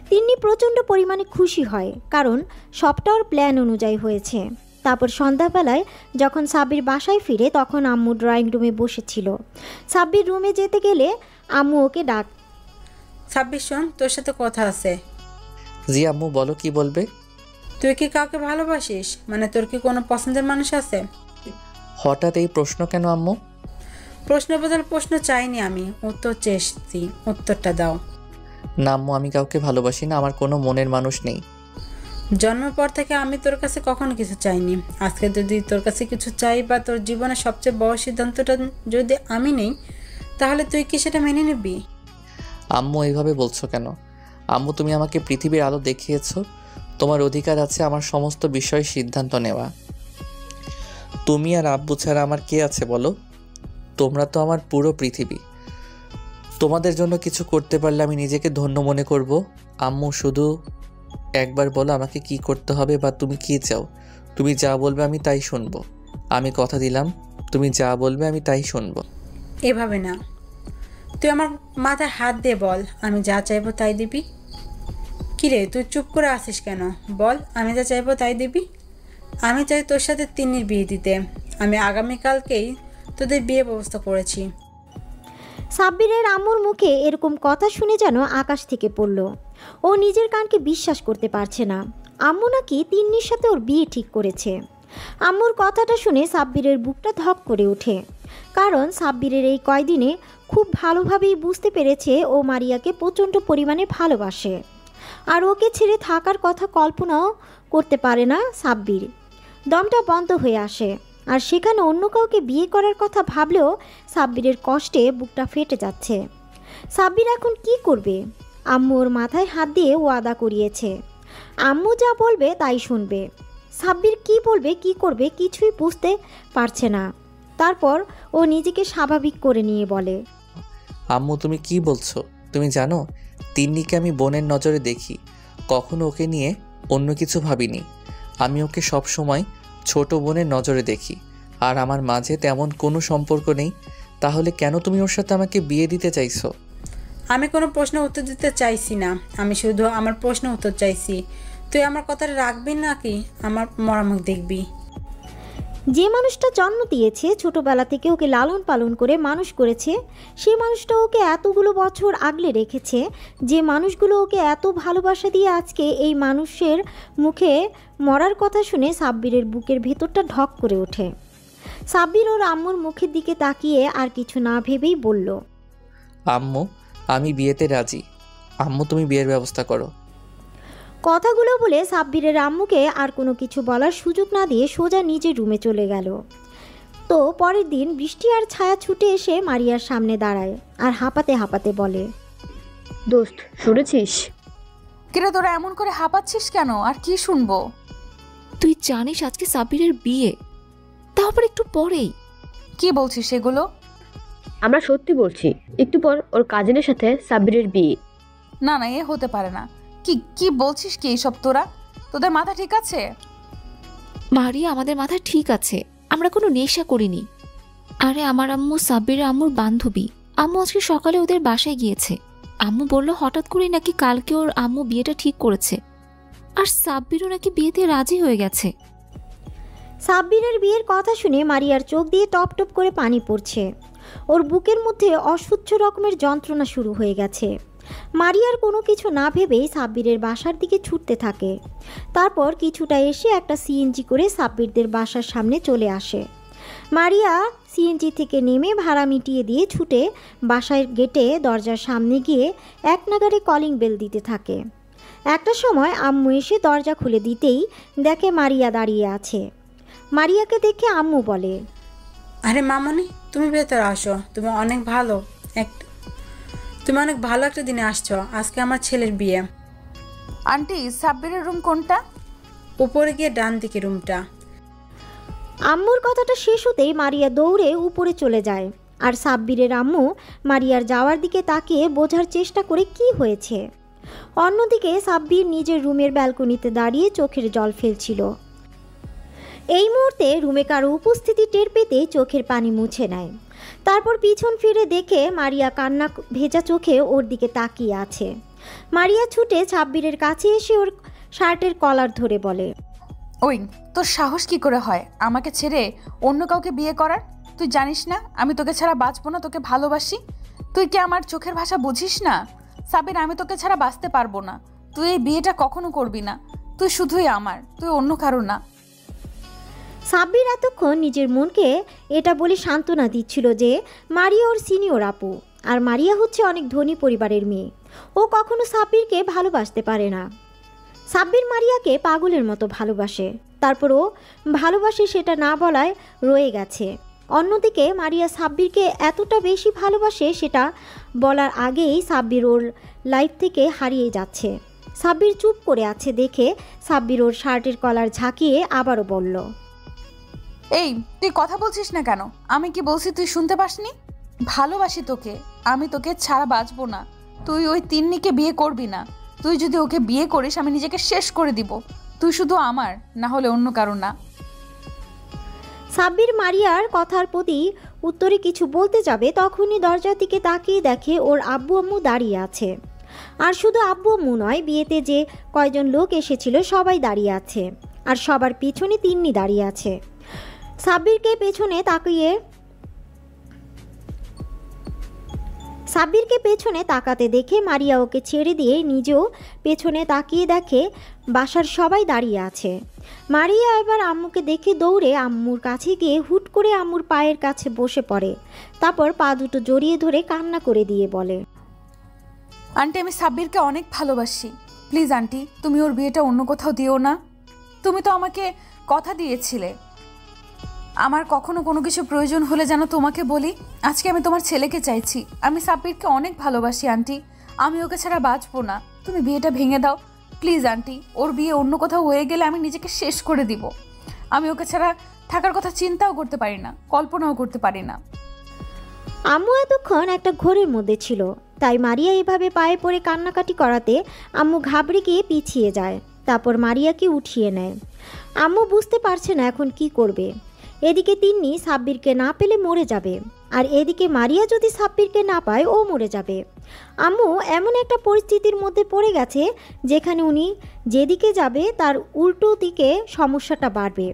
তিন্নি প্রচণ্ড পরিমাণে খুশি হয়, কারণ সবটা ওর প্ল্যান অনুযায়ী হয়েছে। তারপর সন্ধ্যাবেলায় যখন সাব্বির বাসায় ফিরে তখন আম্মু ড্রয়িং রুমে বসেছিল। সাব্বির রুমে যেতে গেলে আম্মু ওকে ডাক। সাব্বির শোন, তোর সাথে কথা আছে। জি আম্মু, বলো কি বলবে? তুই কি কাউকে ভালোবাসিস? মানে তোর কি কোনো পছন্দের মানুষ আছে? হঠাৎ এই প্রশ্ন কেন আম্মু? প্রশ্ন বদল প্রশ্ন চাইনি আমি, উত্তর চেয়েছি, উত্তরটা দাও। না আম্মু, আমি কাউকে ভালোবাসি না, আমার কোনো মনের মানুষ নেই। জন্মের পর থেকে আমি তোর কাছে কখনো কিছু চাইনি। আজকে যদি তোর কাছে কিছু চাই বা তোর জীবনের সবচেয়ে বড় সিদ্ধান্তটা যদি আমি নেই, তাহলে তুই কি সেটা মেনে নিবি? আম্মু এইভাবে বলছো কেন? আম্মু, তুমি আমাকে পৃথিবীর আলো দেখিয়েছো, তোমার অধিকার আছে আমার সমস্ত বিষয়ে সিদ্ধান্ত নেওয়া। তুমি আর আব্বু ছাড়া আমার কে আছে বলো? তোমরা তো আমার পুরো পৃথিবী। তোমাদের জন্য কিছু করতে পারলে আমি নিজেকে ধন্য মনে করব। আম্মু, শুধু একবার বলো আমাকে কি করতে হবে বা তুমি কি চাও। তুমি যা বলবে আমি তাই শুনবো। আমি কথা দিলাম, তুমি যা বলবে আমি তাই শুনবো। এভাবে না, তুই আমার মাথায় হাত দিয়ে বল, আমি যা চাইবো তাই দিবি। কিরে, তুই চুপ করে আসিস কেন? বল, আমি যা চাইবো তাই দিবি। আমি চাই তোর সাথে তিন্নির বিয়ে দিতে। আমি আগামীকালকেই তোদের বিয়ে ব্যবস্থা করেছি। সাব্বিরের আম্মুর মুখে এরকম কথা শুনে যেন আকাশ থেকে পড়ল। ও নিজের কানকে বিশ্বাস করতে পারছে না। আম্মু নাকি তিন্নির সাথে ওর বিয়ে ঠিক করেছে। আম্মুর কথাটা শুনে সাব্বিরের বুকটা ধক করে ওঠে, কারণ সাব্বিরের এই কয়দিনে খুব ভালোভাবেই বুঝতে পেরেছে ও মারিয়াকে প্রচণ্ড পরিমাণে ভালোবাসে, আর ওকে ছেড়ে থাকার কথা কল্পনাও করতে পারে না সাব্বির। দমটা বন্ধ হয়ে আসে, আর সেখানে অন্য কাউকে বিয়ে করার কথা ভাবলেও সাব্বিরের কষ্টে বুকটা ফেটে যাচ্ছে। সাব্বির এখন কি করবে? আম্মু ওর মাথায় হাত দিয়ে ওয়াদা করিয়েছে, আম্মু যা বলবে তাই শুনবে। সাব্বির কি বলবে কি করবে কিছুই বুঝতে পারছে না। তারপর ও নিজেকে স্বাভাবিক করে নিয়ে বলে, আম্মু, তুমি কি বলছো? তুমি জানো তিন্নিকে আমি বোনের নজরে দেখি, কখনো ওকে নিয়ে অন্য কিছু ভাবিনি। আমি ওকে সব সময় ছোট বোনের নজরে দেখি, আর আমার মাঝে তেমন কোনো সম্পর্ক নেই। তাহলে কেন তুমি ওর সাথে আমাকে বিয়ে দিতে চাইছো? আমি কোনো প্রশ্নের উত্তর দিতে চাইছি না, আমি শুধু আমার প্রশ্নের উত্তর চাইছি। তুই আমার কথাটা রাখবি নাকি আমার মরামুখ দেখবি? যে মানুষটা জন্ম দিয়েছে, ছোটবেলা থেকে ওকে লালন পালন করে মানুষ করেছে, সেই মানুষটা ওকে এতগুলো বছর আগলে রেখেছে, যে মানুষগুলো ওকে এত ভালোবাসা দিয়ে আজকে এই মানুষের মুখে মরার কথা শুনে সাব্বিরের বুকের ভেতরটা ঢক করে ওঠে। সাব্বির ওর আম্মুর মুখের দিকে তাকিয়ে আর কিছু না ভেবেই বলল, আম্মু, আমি বিয়েতে রাজি। আম্মু, তুমি বিয়ের ব্যবস্থা করো। কথাগুলো বলে সাব্বিরের আম্মুকে আর কোনো কিছু বলার সুযোগ না দিয়ে সোজা নিজের রুমে চলে গেল। তো পরের দিন বৃষ্টি আর ছায়া ছুটে এসে মারিয়ার সামনে দাঁড়ায় আর হাঁপাতে হাঁপাতে বলে, দোস্ত, শুনেছিস? কিরে, তোরা এমন করে হাঁপাচ্ছিস কেন? আর কি শুনবো? তুই জানিস আজকে সাব্বিরের বিয়ে, তাও আবার একটু পরেই। কি বলছিস এগুলো? আমরা সত্যি বলছি, একটু পর ওর কাজিনের সাথে সাব্বিরের বিয়ে। না না, এ হতে পারে না। কি কি বলছিস কি এইসব? তোদের মাথা ঠিক আছে? মারিয়া, আমাদের মাথা ঠিক আছে, আমরা কোনো নেশা করিনি। আরে আমার আম্মু সাব্বিরের আম্মুর বান্ধবী। আম্মু আজকে সকালে ওদের বাসায় গিয়েছে। আম্মু বলল হঠাৎ করেই নাকি কালকে ওর আম্মু বিয়েটা ঠিক করেছে, আর সাব্বিরও নাকি বিয়েতে রাজি হয়ে গেছে। সাব্বিরের বিয়ের কথা শুনে মারিয়ার চোখ দিয়ে টপ টপ করে পানি পড়ছে। ওর বুকের মধ্যে অসহ্য রকমের যন্ত্রণা শুরু হয়ে গেছে। মারিয়ার কোনো কিছু না ভেবেই সাব্বিরের বাসার দিকে ছুটতে থাকে। তারপর কিছুটা এসে একটা সিএনজি করে সাব্বিরদের বাসার সামনে চলে আসে। মারিয়া সিএনজি থেকে নেমে ভাড়া মিটিয়ে দিয়ে ছুটে বাসার গেটে দরজার সামনে গিয়ে এক নাগাড়ে কলিং বেল দিতে থাকে। একটা সময় আম্মু এসে দরজা খুলে দিতেই দেখে মারিয়া দাঁড়িয়ে আছে। মারিয়াকে দেখে আম্মু বলে, আরে মামনি, তুমি ভেতরে আসো। তুমি অনেক ভালো একটা দিনে আসছো। আজকে আমার ছেলের বিয়ে। আন্টি, সাব্বিরের রুম কোনটা? উপরে গিয়ে ডান দিকে রুমটা। আম্মুর কথাটা শেষ হতেই মারিয়া দৌড়ে উপরে চলে যায়, আর সাব্বিরের আম্মু মারিয়ার যাওয়ার দিকে তাকিয়ে বোঝার চেষ্টা করে কি হয়েছে। অন্যদিকে সাব্বির নিজের রুমের ব্যালকনিতে দাঁড়িয়ে চোখের জল ফেলছিল। এই মুহূর্তে রুমে কারো উপস্থিতি টের পেতে চোখের পানি মুছে নেয়। তারপর পিছন ফিরে দেখে মারিয়া কান্না ভেজা চোখে ওর দিকে তাকিয়ে আছে। মারিয়া ছুটে সাব্বিরের কাছে এসে ওর শার্টের কলার ধরে বলে, ওই তোর সাহস কি করে হয় আমাকে ছেড়ে অন্য কাউকে বিয়ে করার? তুই জানিস না আমি তোকে ছাড়া বাঁচবো না, তোকে ভালোবাসি। তুই কি আমার চোখের ভাষা বুঝিস না? সাবির, আমি তোকে ছাড়া বাঁচতে পারবো না। তুই এই বিয়েটা কখনো করবি না। তুই শুধুই আমার, তুই অন্য কারো না। সাব্বির এতক্ষণ নিজের মনকে এটা বলে সান্ত্বনা দিচ্ছিল যে মারিয়া ওর সিনিয়র আপু, আর মারিয়া হচ্ছে অনেক ধনী পরিবারের মেয়ে। ও কখনো সাব্বিরকে ভালোবাসতে পারে না। সাব্বির মারিয়াকে পাগলের মতো ভালোবাসে, তারপর ও ভালোবাসে সেটা না বলায় রয়ে গেছে। অন্যদিকে মারিয়া সাব্বিরকে এতটা বেশি ভালোবাসে সেটা বলার আগেই সাব্বির ওর লাইফ থেকে হারিয়ে যাচ্ছে। সাব্বির চুপ করে আছে দেখে সাব্বির ওর শার্টের কলার ঝাঁকিয়ে আবারও বলল, এই তুই কথা বলছিস না কেন? আমি কি বলছি তুই শুনতে পাসনি? ভালোবাসি তোকে, আমি তোকে ছাড়া বাঁচবো না। তুই ওই তিন্নিকে বিয়ে করবি না। তুই যদি ওকে বিয়ে করিস আমি নিজেকে শেষ করে দিব। তুই শুধু আমার, না হলে অন্য কারো না। সাব্বির মারিয়ার কথার প্রতি উত্তরে কিছু বলতে যাবে তখনই দরজার দিকে তাকিয়ে দেখে ওর আব্বু আম্মু দাঁড়িয়ে আছে। আর শুধু আব্বু আম্মু নয়, বিয়েতে যে কয়জন লোক এসেছিল সবাই দাঁড়িয়ে আছে, আর সবার পিছনে তিন্নি দাঁড়িয়ে আছে। সাব্বিরকে পেছনে তাকাতে দেখে মারিয়া ওকে ছেড়ে দিয়ে নিজেও পেছনে তাকিয়ে দেখে বাসার সবাই দাঁড়িয়ে আছে। মারিয়া এবার আম্মুকে দেখে দৌড়ে আম্মুর কাছে গিয়ে হুট করে আম্মুর পায়ের কাছে বসে পড়ে, তারপর পা দুটো জড়িয়ে ধরে কান্না করে দিয়ে বলে, আন্টি, আমি সাব্বিরকে অনেক ভালোবাসি। প্লিজ আন্টি, তুমি ওর বিয়েটা অন্য কোথাও দিও না। তুমি তো আমাকে কথা দিয়েছিলে আমার কখনো কোনো কিছু প্রয়োজন হলে যেন তোমাকে বলি। আজকে আমি তোমার ছেলেকে চাইছি। আমি সাব্বিরকে অনেক ভালোবাসি আন্টি, আমি ওকে ছাড়া বাঁচবো না। তুমি বিয়েটা ভেঙে দাও প্লিজ আন্টি। ওর বিয়ে অন্য কোথাও হয়ে গেলে আমি নিজেকে শেষ করে দিব। আমি ওকে ছাড়া থাকার কথা চিন্তাও করতে পারি না, কল্পনাও করতে পারি না। আম্মু এতক্ষণ একটা ঘোরের মধ্যে ছিল, তাই মারিয়া এভাবে পায়ে পড়ে কান্নাকাটি করাতে আম্মু ঘাবড়ে গিয়ে পিছিয়ে যায়। তারপর মারিয়াকে উঠিয়ে নেয়। আম্মু বুঝতে পারছে না এখন কি করবে। এদিকে তিন্নি সাব্বিরকে না পেলে মরে যাবে, আর এদিকে মারিয়া যদি সাব্বিরকে না পায় ও মরে যাবে। আম্মু এমন একটা পরিস্থিতির মধ্যে পড়ে গেছে যেখানে উনি যেদিকে যাবে তার উল্টো দিকে সমস্যাটা বাড়বে।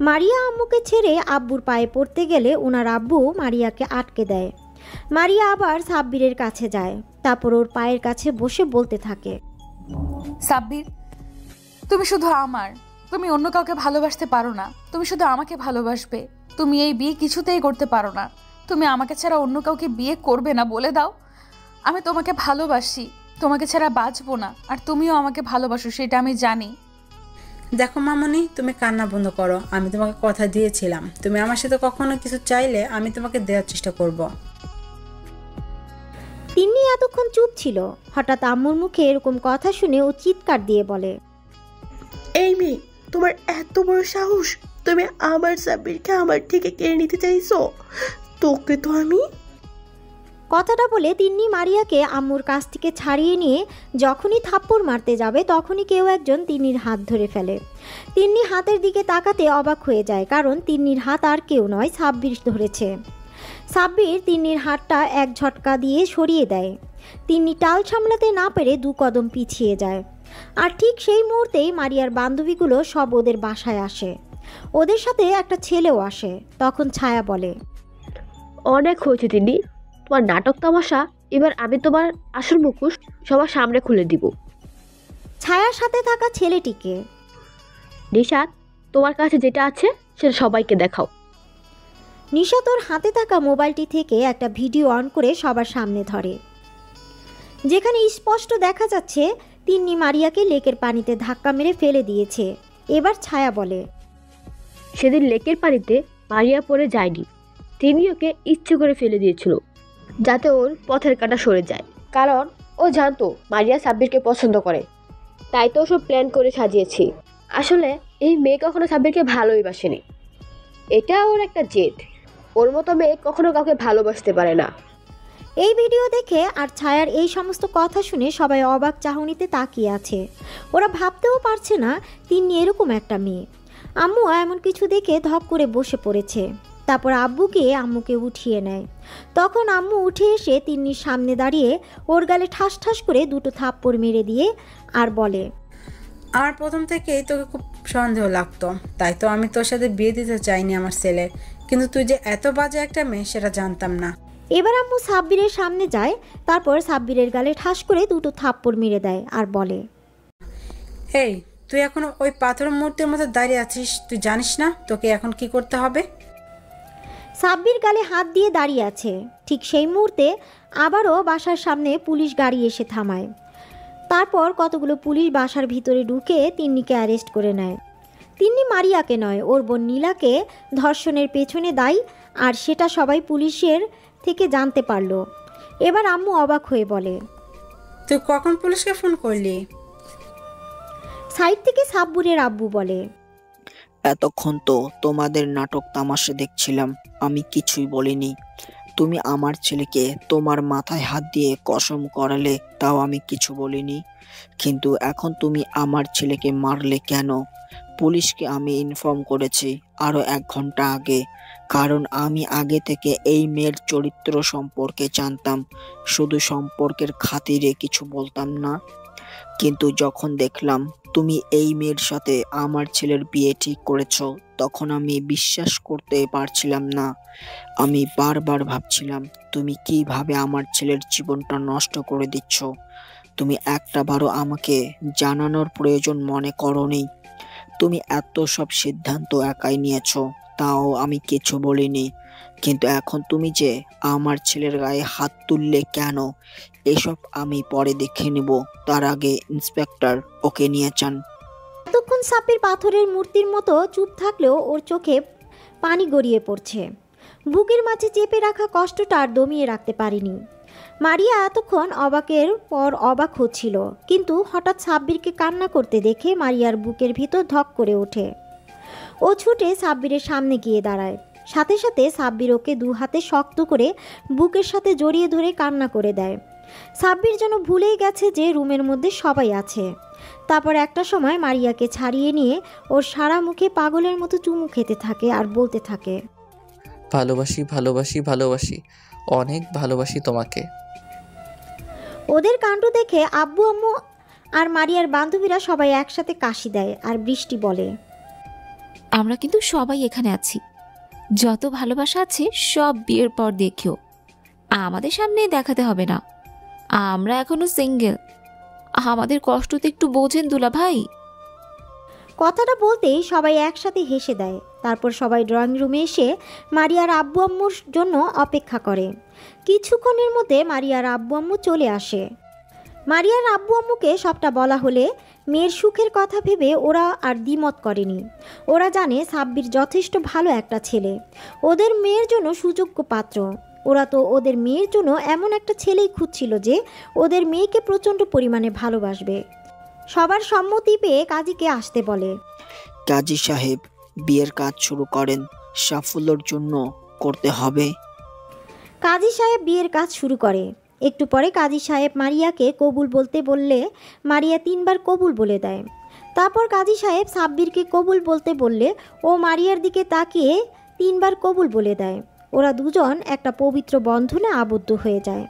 মারিয়া আম্মুকে ছেড়ে আব্বুর পায়ে পড়তে গেলে ওনার আব্বু মারিয়াকে আটকে দেয়। মারিয়া আবার সাব্বিরের কাছে যায়, তারপর ওর পায়ের কাছে বসে বলতে থাকে, সাব্বির, তুমি শুধু আমার, তুমি অন্য কাউকে ভালোবাসতে পারো না। তুমি শুধু আমাকে ভালোবাসবে। তুমি এই বিয়ে কিছুতেই করতে পারো না। তুমি আমাকে ছাড়া অন্য কাউকে বিয়ে করবে না, বলে দাও। আমি তোমাকে ভালোবাসি, তোমাকে ছাড়া বাঁচবো না। আর তুমিও আমাকে ভালোবাসো, সেটা আমি জানি। দেখো মামনি, তুমি কান্না বন্ধ করো। আমি তোমাকে কথা দিয়েছিলাম, তুমি আমার সাথে কখনো কিছু চাইলে আমি তোমাকে দেওয়ার চেষ্টা করব। তিন্নি এতক্ষণ চুপ ছিল। হঠাৎ আম্মুর মুখে এরকম কথা শুনে ও চিৎকার দিয়ে বলে, এই মেয়ে, তোমার এত বড় সাহস! তুমি আমার সাব্বিরকে আমার থেকে কেড়ে নিতে চাইছো? তোকে তো আমি। কথাটা বলে তিন্নি মারিয়াকে আম্মুর কাছ থেকে ছাড়িয়ে নিয়ে যখনই থাপ্পড় মারতে যাবে তখনই কেউ একজন তিন্নির হাত ধরে ফেলে। তিন্নি হাতের দিকে তাকাতে অবাক হয়ে যায়, কারণ তিন্নির হাত আর কেউ নয়, সাব্বির ধরেছে। সাব্বির তিন্নির হাতটা এক ঝটকা দিয়ে সরিয়ে দেয়। তিন্নি টাল সামলাতে না পেরে 2 কদম পিছিয়ে যায়। আর ঠিক সেই মুহূর্তেই মারিয়ার বান্ধবীগুলো সব ওদের বাসায় আসে। ওদের সাথে একটা ছেলেও আসে। তখন ছায়া বলে, অনেক হয়েছে তিন্নি, তোমার নাটক তামাশা। এবার আমি তোমার আসল মুখোশ সবার সামনে খুলে দিব। ছায়ার সাথে থাকা ছেলেটিকে, নিশাত, তোমার কাছে যেটা আছে সেটা সবাইকে দেখাও। নিশা তোর হাতে থাকা মোবাইলটি থেকে একটা ভিডিও অন করে সবার সামনে ধরে, যেখানে স্পষ্ট দেখা যাচ্ছে তিন্নি মারিয়াকে লেকের পানিতে ধাক্কা মেরে ফেলে দিয়েছে। এবার ছায়া বলে, সেদিন লেকের পানিতে মারিয়া পড়ে যায়নি, তিনি ওকে ইচ্ছে করে ফেলে দিয়েছিল যাতে ওর পথের কাঁটা সরে যায়। কারণ ও জানতো মারিয়া সাব্বিরকে পছন্দ করে, তাই তো সব প্ল্যান করে সাজিয়েছি। আসলে এই মেয়ে কখনো সাব্বিরকে ভালোই বাসেনি, এটা ওর একটা জেদ। ওর মতো মেয়ে কখনো কাউকে ভালোবাসতে পারে না। এই ভিডিও দেখে আর ছায়ার এই সমস্ত কথা শুনে সবাই অবাক চাহনিতে তাকিয়ে আছে। ওরা ভাবতেও পারছে না তিন্নি এরকম একটা মেয়ে। আম্মু এমন কিছু দেখে ধক করে বসে পড়েছে। তারপর আব্বুকে আম্মুকে উঠিয়ে নেয়। তখন আম্মু উঠে এসে তিন্নির সামনে দাঁড়িয়ে ওর গালে ঠাস ঠাস করে দুটো থাপ্পড় মেরে দিয়ে আর বলে, আমার প্রথম থেকেই তোকে খুব সন্দেহ লাগতো, তাই তো আমি তোর সাথে বিয়ে দিতে চাইনি আমার ছেলের, কিন্তু তুই যে এত বাজে একটা মেয়ে সেটা জানতাম না। এবার আম্মু সাব্বিরের সামনে যায়, তারপর সাব্বিরের গালে ঠাস করে দুটো থাপ্পড় মেরে দেয় আর বলে, এই তুই এখন ওই পাথর মূর্তির মতো দাঁড়িয়ে আছিস, তুই জানিস না তোকে এখন কি করতে হবে? সাব্বির গালে হাত দিয়ে দাঁড়িয়ে আছে। ঠিক সেই মুহূর্তে আবারও বাসার সামনে পুলিশ গাড়ি এসে থামায়। তারপর কতগুলো পুলিশ বাসার ভিতরে ঢুকে তিন্নিকে অ্যারেস্ট করে নেয়। তিন্নি মারিয়াকে নয়, ওর বোন নীলাকে ধর্ষণের পেছনে দায়ী, আর সেটা সবাই পুলিশের থেকে জানতে পারলো। এবার আম্মু অবাক হয়ে বলে, তুই কখন পুলিশকে ফোন করলি? সাইড থেকে সাব্বুরের আব্বু বলে, এতক্ষণ তো তোমাদের নাটক তামাশা দেখছিলাম, আমি কিছুই বলিনি। তুমি আমার ছেলেকে তোমার মাথায় হাত দিয়ে কসম করালে, তাও আমি কিছু বলিনি। কিন্তু এখন তুমি আমার ছেলেকে মারলে কেন? পুলিশকে আমি ইনফর্ম করেছি আরো 1 ঘন্টা আগে, কারণ আমি আগে থেকে এই মেয়ের চরিত্র সম্পর্কে জানতাম, শুধু সম্পর্কের খাতিরে কিছু বলতাম না। কিন্তু যখন দেখলাম তুমি এই মেয়ের সাথে আমার ছেলের বিয়ে ঠিক করেছো, তখন আমি বিশ্বাস করতে পারছিলাম না। আমি বারবার ভাবছিলাম তুমি কিভাবে আমার ছেলের জীবনটা নষ্ট করে দিচ্ছ। তুমি একটাবারও আমাকে জানানোর প্রয়োজন মনে করোনি। তুমি এত সব সিদ্ধান্ত একাই নিয়েছো, তাও আমি কিছু বলিনি। কিন্তু এখন তুমি যে আমার ছেলের গায়ে হাত তুললে কেন, এসব আমি পরে দেখে নিব। তার আগে ইন্সপেক্টর ওকে নিয়ে যান। এতক্ষণ সাব্বির পাথরের মূর্তির মতো চুপ থাকলেও ওর চোখে পানি গড়িয়ে পড়ছে। বুকের মাঝে চেপে রাখা কষ্টটা আর দমিয়ে রাখতে পারিনি। মারিয়া এতক্ষণ অবাকের পর অবাক হচ্ছিল, কিন্তু হঠাৎ সাব্বিরকে কান্না করতে দেখে মারিয়ার বুকের ভিতর ধক করে ওঠে। ও ছুটে সাব্বিরের সামনে গিয়ে দাঁড়ায়। সাথে সাথে সাব্বির ওকে 2 হাতে শক্ত করে বুকের সাথে জড়িয়ে ধরে কান্না করে দেয়। সাব্বির যেন ভুলেই গেছে যে রুমের মধ্যে সবাই আছে। তারপর একটা সময় মারিয়াকে ছাড়িয়ে নিয়ে ওর সারা মুখে পাগলের মতো চুমু খেতে থাকে আর বলতে থাকে, ভালোবাসি ভালোবাসি ভালোবাসি, অনেক ভালোবাসি তোমাকে। ওদের কাণ্ড দেখে আব্বু আম্মু আর মারিয়ার বান্ধবীরা সবাই একসাথে কাশি দেয় আর বৃষ্টি বলে, আমরা কিন্তু সবাই এখানে আছি, যত ভালোবাসা আছে সব বিয়ের পর দেখিও, আমাদের সামনে দেখাতে হবে না, আমরা এখনো সিঙ্গেল, আমাদের কষ্ট তো একটু বোঝেন দুলা ভাই। কথাটা বলতেই সবাই একসাথে হেসে দেয়। তারপর সবাই ড্রয়িং রুমে এসে মারিয়ার আব্বু আম্মুর জন্য অপেক্ষা করে। কিছুক্ষণের মধ্যে মারিয়ার আব্বু আম্মু চলে আসে। মারিয়ার আব্বু আম্মুকে সবটা বলা হলে মেয়ের সুখের কথা ভেবে ওরা আর দ্বিমত করেনি। ওরা জানে সাব্বির যথেষ্ট ভালো একটা ছেলে, ওদের মেয়ের জন্য সুযোগ্য পাত্র। ওরা তো ওদের মেয়ের জন্য এমন একটা ছেলেই খুঁজছিল যে ওদের মেয়েকে প্রচণ্ড পরিমাণে ভালোবাসবে। সবার সম্মতি পেয়ে কাজীকে আসতে বলে। কাজী সাহেব, বিয়ের কাজ শুরু করেন, সাফল্যের জন্য করতে হবে। কাজী সাহেব বিয়ের কাজ শুরু করে। একটু পরে কাজী সাহেব মারিয়াকে কবুল বলতে বললে মারিয়া 3 বার কবুল বলে দেয়। তারপর কাজী সাহেব সাব্বিরকে কবুল বলতে বললে ও মারিয়ার দিকে তাকিয়ে 3 বার কবুল বলে দেয়। ওরা দুজন একটা পবিত্র বন্ধনে আবদ্ধ হয়ে যায়।